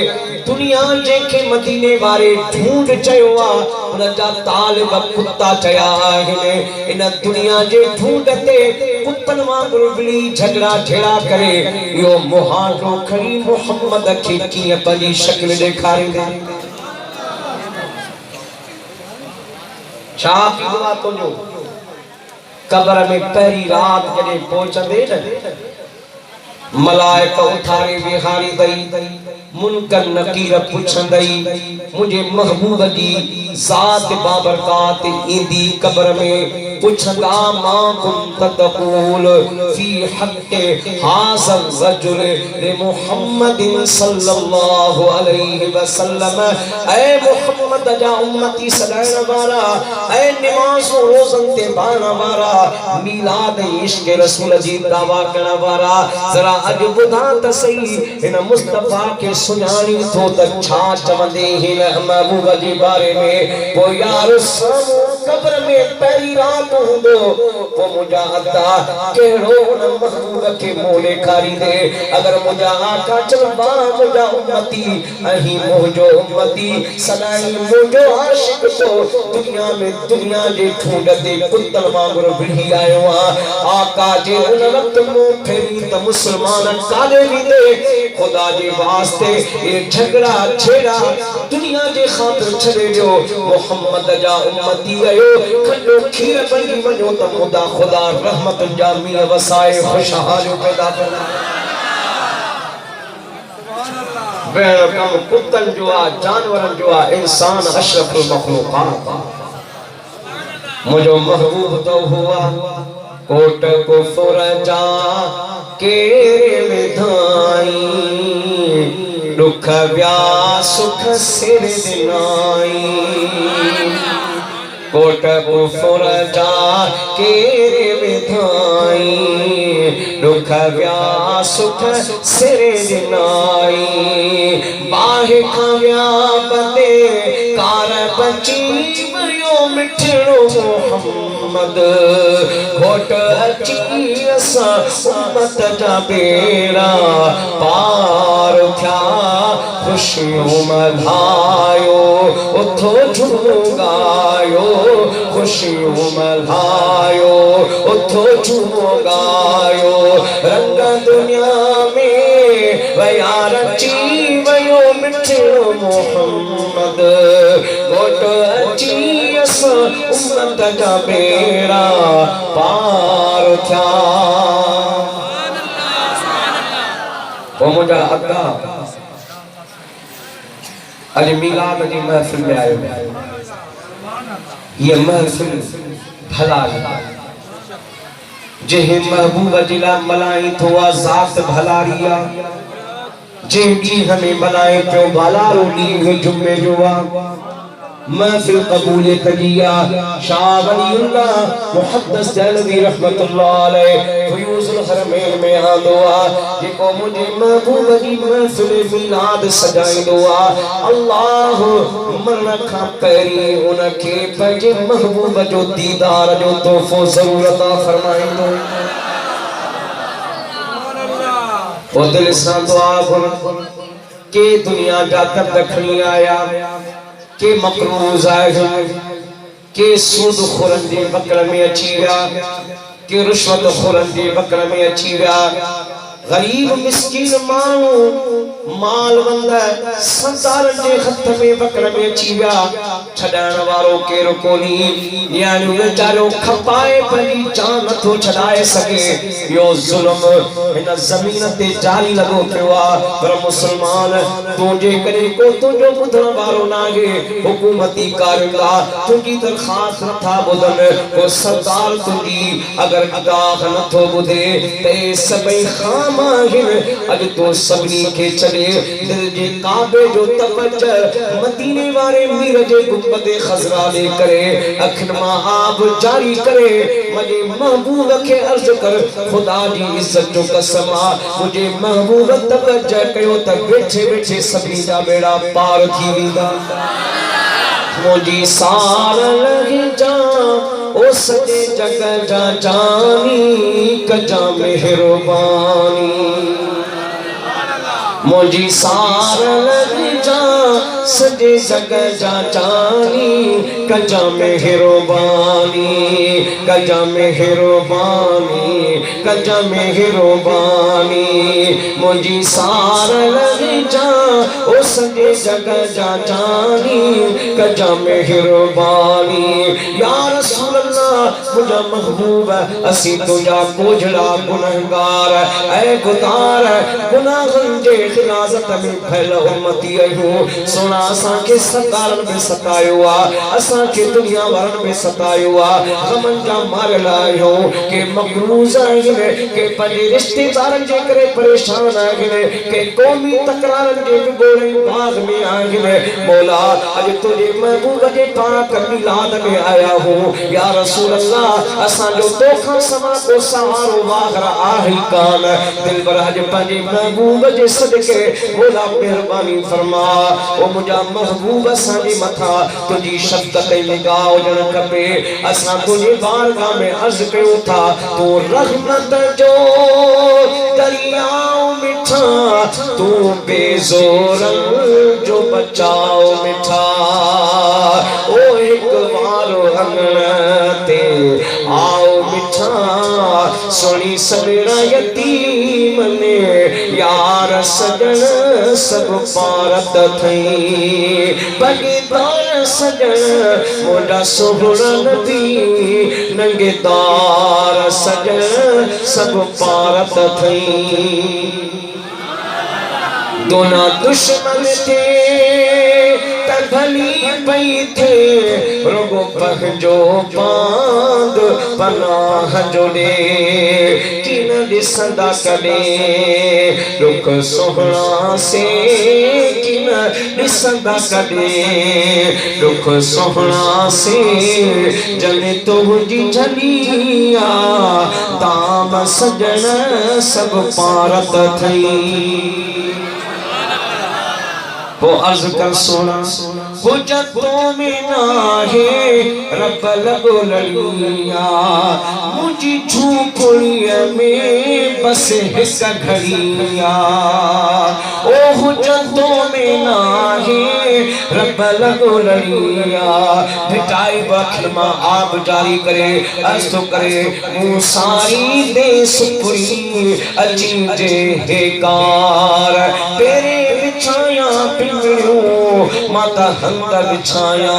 दुनिया जे के मदीने वारे ढूंढ चयो आ उन जा तालिब कुत्ता चया आहिनि इन दुनिया जे ढूंढ ते कुत्तन वांगुरु विली झगड़ा छेड़ा करे यो मुहारो खरी मोहम्मद के कीअं पंहिंजी शक्ल ॾेखारींदा छा थींदो आहे तुंहिंजो कब्र में पहली रात जॾहिं पहुचंदे न मलाइक उठारे विहारी दई मुनकर नकीर पुछंदई मुझे महबूब जी जात बाबरकात इंदी कब्र में पुछंदा मां कुंत तक़ूल फी हक़ हाज़ल रजुल ले मुहम्मदिन सल्लल्लाहु अलैहि वसल्लम ऐ मुहम्मद जा उम्मती सदाइण वारा ऐ नमाज रोज़न ते बाण वारा मीलाद इश्क रसूल जी दावा करण वारा जरा अज बुधा त सही इन मुस्तफा के सुनानी तो त छा चवंदे हिन महबूब जी बारे में वो यार सामू कब्र में पहली रात हुंदो वो मुजा अता केड़ो उन महबूब के मोले खारी दे अगर मुजा आका चलबा मुजा उम्मती अही मोजो उम्मती सदाई मोजो आशिक तो दुनिया में दुनिया जे ढूंढ दे कुत्तल वांगुर बिढ़ी आयो आका जे उन वक्त मुंह फेरी त मुसलमान काले भी दे खुदा जे वास्ते ये झगड़ा छेड़ा दुनिया जे खातिर छड़े जो मोहम्मद जा उम्मती आयो खंडो खीर बनी वजो त खुदा खुदा रहमत जामी वसाए खुशहाल पैदा कर वेण कम कुत्तन जो आ जानवरन जो आ इंसान अशरफुल मखलूकात मुझो महबूब तो हुआ कोट कुफर जा केरे विधाई दुख व्या सुख सिर दिनाई कोट कुफर जा केरे विधाई दुख व्या सुख सिर दिनाई बाहे खाव्या बदे कार बची वयो मिठड़ो मोहम्मद घोट अची असा उम्मत जा बेड़ा पार थिया खुशियों मल्हायो उथो झूमो गायो खुशियों मल्हायो उथो झूमो गायो रंग दुनिया में वया रची वयो मिठड़ो मोहम्मद घोट अची असा उम्मत जा बेड़ा पार थिया ओ मुझा अदा अज मिलाद जी महफिल में आयो ये महफिल भला जे महबूब जिला मलाई तो ज़ात भलारिया जे दी हमें बनाए तो भला रोली जुम्मे जुआ महफिल कबूल करिया शाह वलीउल्लाह मुहद्दिस दहलवी रहमतुल्लाह अलैह फयूजुल हरमैन में आ दुआ जेको मुझे महबूब जी महफिल मिलाद सजाई दुआ अल्लाह मन खा पहरी उनके पंहिंजे महबूब जो दीदार जो तोहफो ज़रूर अता फरमाई दो ओ दिल सां दुआ घुर के दुनिया जा तखनी आया के मकरूज आए के सूद खुरन जे बकड़ में अची विया के रिश्वत खुरन जे बकड़ में अची विया गरीब मिस्कीन माण्हू माल वंदा संसारन जे हथ में बकड़ में अची विया छडाइण वारो केर कोनी यानी वेचारो खपाए पंहिंजी जान नथो छडाए सके यो ज़ुल्म हिन ज़मीन ते जारी लगो पियो आहे पर मुसलमान तू जे करे को तुंहिंजो ॿुधण वारो नाहे हुकूमती कारिंदा तुंहिंजी दरख़्वास्त नथा ॿुधनि को सरकार तुंहिंजी अगर निगाह नथो ॿुधे त सभई खाम आहिनि अॼु तो सभिनी खे छॾे दिल जे काबे जो तवज्जो मदीने वारे मीर जे गुंबद खज़रा ले करे अखिन मां आब जारी करे मुझे महबूब के अर्ज कर खुदा जी इज्जत जो कसम आ मुझे महबूब तवज्जो कयो त बैठे बैठे सभी जा बेड़ा पार थी वेंदा मुझी सार लगी जा ओ सजे जग जा जानी कजा मेहरबानी मुझी सार लगी जा सजे जग जा जानी कजा मेहरबानी कजा मेहरबानी कजा मेहरबानी मुझी सार लगी जा ओ सजे जग जा जानी कजा मेहरबानी या रसूल अल्लाह मुझा महबूब असी तुझा कोझड़ा गुनहगार ऐ गुदार गुनाहन जे खिलाफत में फैल उम्मती आहियूं सोना असां के सरकारन में सतायो आ असां के दुनिया वारन में सतायो आ गमन जा मारल आहियूं के मकरूज आहिनि के पंहिंजे रिश्तेदारन जे करे परेशान आहिनि के कौमी तकरारन जे गोरे बाग में आहिनि मौला अज तुझे महबूब जे पाक मिलाद में आया हूं या रसूल अल्लाह असां जो तोखा समा को सहारो वागरा आही कान दिल पर अज पंहिंजे महबूब जे सदके मौला मेहरबानी फरमा ओ मुझा महबूब असां जे मथा तुझी शफ़क़त निगाह हुजण खपे असां तुझे बारगाह में अर्ज कयूं था तू रहमत जो दरियाओ मिठा तू बेज़ोरन जो बचाओ मिठा ओ एक बार अंगण ते आओ मिठा सोनी सवेरा यतीम ने यार सजन सब पारत थई बगीदार सजन मोड़ा सोहरा नबी नंगेदार सजन सब पारत थई दोनों दुश्मन थे तगली पई थे रुगो पंहिंजो पांद पनाह जोड़े कि न ॾिसंदा कॾहिं रुख सुहिणा से कि न ॾिसंदा कॾहिं रुख सुहिणा से जने तुंहिंजी झलिया ताम सजण सभु पारत थई वो अर्ज कर सोना हुज्जतों में नाहे रब लगो लड़िया मुझी झूपड़िया में बस हिस्सा घड़िया ओ हुज्जतों में नाहे रब लगो लड़िया भिटाई बखिमा आप जारी करे अर्ज तो करे मुँह सारी दे सुपुरी अची जे हेकार तेरे बिछाया माता हंद बिछाया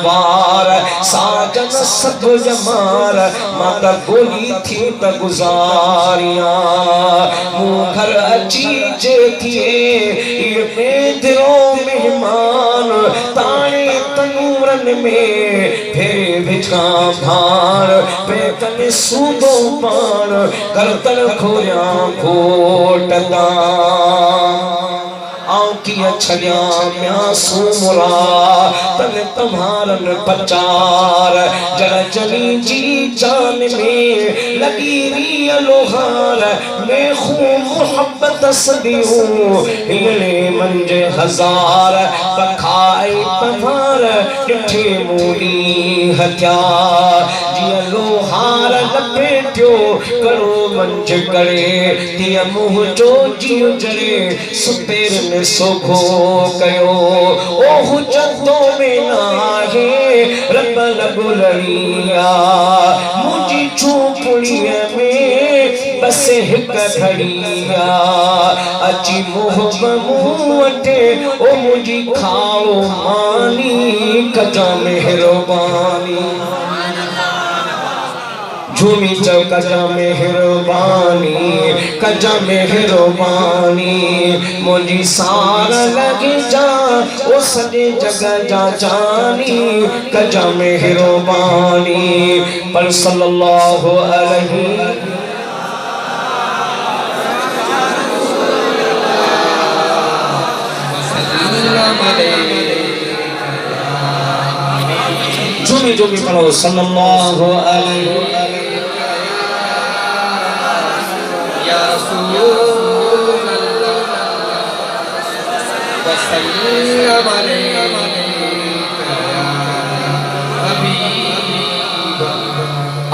बार साजन सब जमार माता बोली थी त गुजारिया मुँह घर अची जे थिए ये मेदरो मेहमान ताने तनूरन में फेरे बिछा भार पेतन सूदो पान करतल खोया खोटदा आँखियाँ छलिया म्यासूमरा तन तुम्हारन पचार जरा जली जी जान में लगी री लोहार मैं खूब मोहब्बत सदियों हिलने मंजे हजार बखाई तुम्हार डिठे मूली हथियार जिया लोहार लपेट्यो करो मंज करे दिया मुँह जो जियो जरे सुतेर सोखो कयो ओ हुज्जतों में नाहे रब लगो लड़िया मुझी झूपड़िया में बस हिक घड़िया अची मुँह बमुटे ओ मुझी खाओ मानी कजा मेहरबानी झूमी चौक कजा मेहरबानी कजा मेहरबानी मुझी सार लग जा ओ सजे जगह जा जानी कजा मेहरबानी पर सल्लल्लाहु अलैहि झूमी झूमी पढ़ो सल्लल्लाहु अलैहि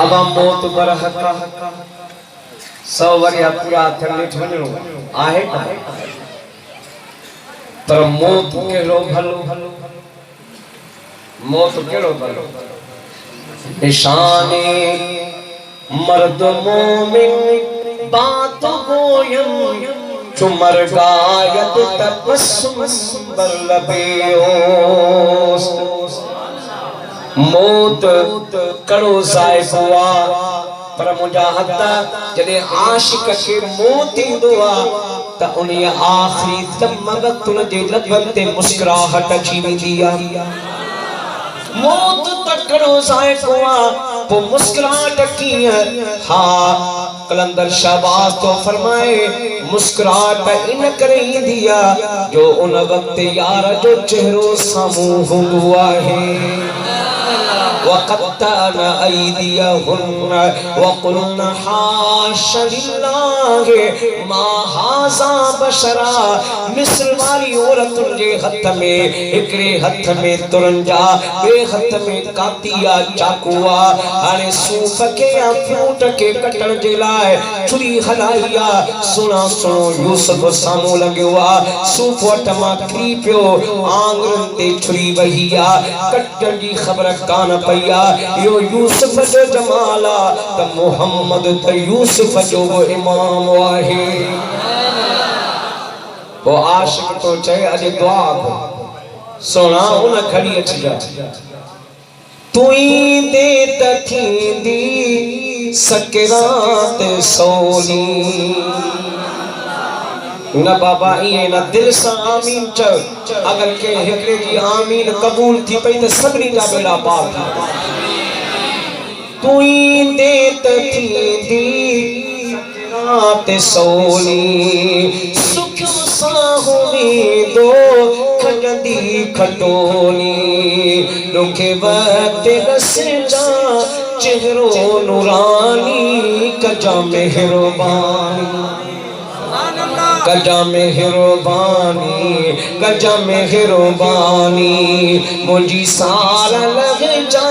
अब मौत बरहका सौ वरिया पूरा थले वञणो आहे पर मौत केड़ो भलो मौत केड़ो भलो निशाने मर्द मोमिन बात गोयम चुमर गायत तबस्सुम बर लबेओस मौत कड़ो जाए हुआ पर मुंजा हत्ता जदे आशिक के मौत इंदो त उन आखिरी तमगत उन जे लबन ते मुस्कुराहट अची वेंदी आ मौत तकड़ो जाए हुआ वो मुस्कुराहट की हा कलंदर शहबाज तो फरमाए मुस्कुराहट इन करे इंदी आ जो उन वक्त यार जो चेहरो सामू हुंदो आहे वक़त्ताना अयदियहुन वक़ुलना हाश लिल्लाह मा हाज़ा बशरा मिस्र वाली औरतुन जे हथ में एकरे हथ में तुरंजा बे हथ में कातिया चाकुआ हाने सूफ के या फ्रूट के कटण जे लाए छुरी हलाइया सुना सुनो यूसुफ सामू लॻियो सूफ वट मां किरी पियो आंगुरनि ते छुरी वहिया कटण जी ख़बर कान पया यो यूसुफ जो जमाला त मोहम्मद त यूसुफ जो इमाम आहे वो आशिक तो चए अॼु दुआ सोना उन खड़ी अची जा तुई दे त थींदी सकरात सोनी न बाबा ये न दिल सा आमीन चल, अगर के हिकड़े जी आमीन कबूल थी पई त सभनी जा बेड़ा पार थी। तू ईंदे त थींदी रात सोनी, सुख सां वेंदो खजंदी खटोनी, ॾुखे वक़्त रसिजा चेहरो नूरानी, कजा मेहरबानी कजा मेहरबानी कजा मेहरबानी, मुंहिंजी सार लग जा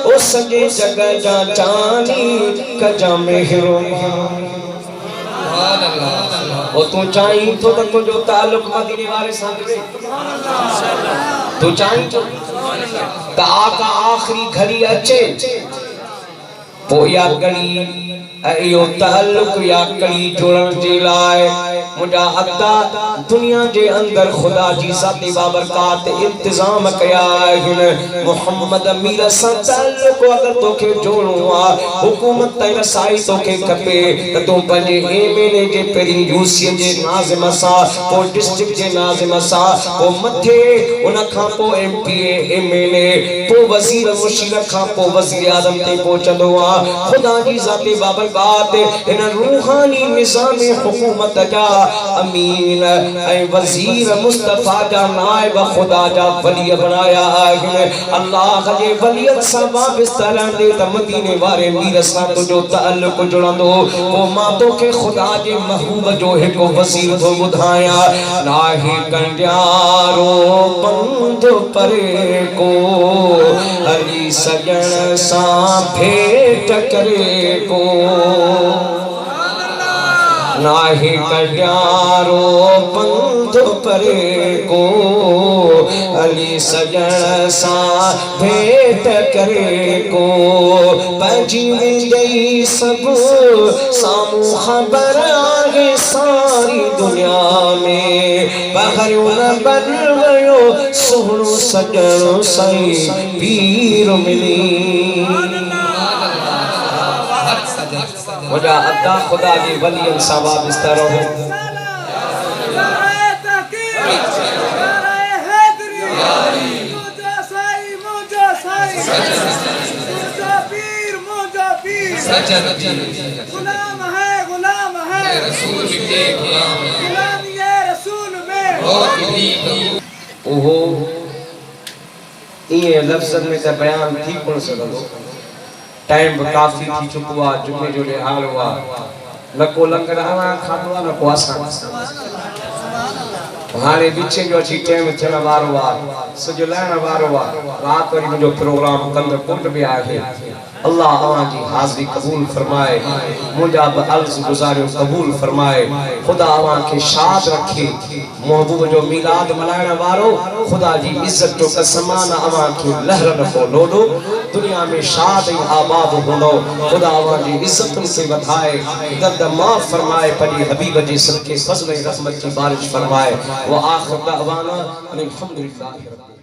ओ सॼे जग जा जानी, कजा मेहरबानी। ओ तू चाहीं तो त तुंहिंजो ताल्लुक मदीने वारे सां जुड़े, तू चाहीं तो त आका आखिरी घड़ी अचे पो या घड़ी इहो ताल्लुक या कड़ी जुड़न जे लाइ मुंहिंजा अता दुनिया जे अंदर खुदा जी ज़ाती बाबरकात इंतजाम कया आहिनि। मोहम्मद अमीर सां ताल्लुक अगर तोखे जोड़ो आ, हुकूमत ताईं रसाई तोखे खपे त तूं पंहिंजे एमएलए जे पहिरीं यूसी जे नाज़िम सां, पोइ डिस्ट्रिक्ट जे नाज़िम सां, पोइ मथे उन खां पोइ एमपीए एमएलए, पोइ वज़ीर मुशीर खां पोइ वज़ीर आज़म ते पहुचंदो आहे। खुदा जी ज़ाती बाबरकात इन रूहानी निज़ाम हुकूमत जा अमीन ऐं वज़ीर मुस्तफ़ा जा नाइब खुदा जा वली बनाया आहिनि। अल्लाह जे वलियत सां वाबस्ता रहंदे त मदीने वारे मीर सां तुंहिंजो ताल्लुक जुड़ंदो। पोइ मां तोखे खुदा जे महबूब जो हिकु वज़ीर थो ॿुधायां, नाहे कंडियारो पंध परे को, हली सजण सां भेट करे को, नाहे कंडियारो पंध परे को, हली सजण सां भेट करे को, पंहिंजी वेंदई सभु साम्हूं ख़बर आहे सारी दुनिया में, पहिरियों नंबर वियो सुहिणो सजणो साईं पीर मिली। मुझा अदा खुदा जी वलियन सां वाबस्ता रहो। गुलाम है रसूल के गुलाम ये रसूल में ओहो ये लफ्ज़न में त बयान थी कोन सघंदो, टाइम भी काफी थी चुको आहे, जुमे जो हाल हुआ न को लंगर हवा खाधो आहे न को असां हाणे विच जो अची टाइम थियण वारो आहे, सॼो लहण वारो आहे, रात वरी मुंहिंजो प्रोग्राम कंद कुंड में आहे। अल्लाह अवां जी हाज़िरी कबूल फरमाए, मुंहिंजा बि अर्ज़ गुज़ारियो कबूल फरमाए। खुदा अवां खे शाद रखे, महबूब जो मीलाद मल्हाइण वारो खुदा जी इज़्ज़त जो कसम न अवां खे लहर न को लोडो, दुनिया में शाद ऐं आबाद हूंदो। खुदा अवां जी इज़्ज़तुनि खे वधाए, दर्द माफ़ फरमाए, पंहिंजे हबीब जे सदके फ़ज़्ल ऐं रहमत जी बारिश फरमाए। व आख़िर दअवाना अनिल हम्दुलिल्लाहि रब्बिल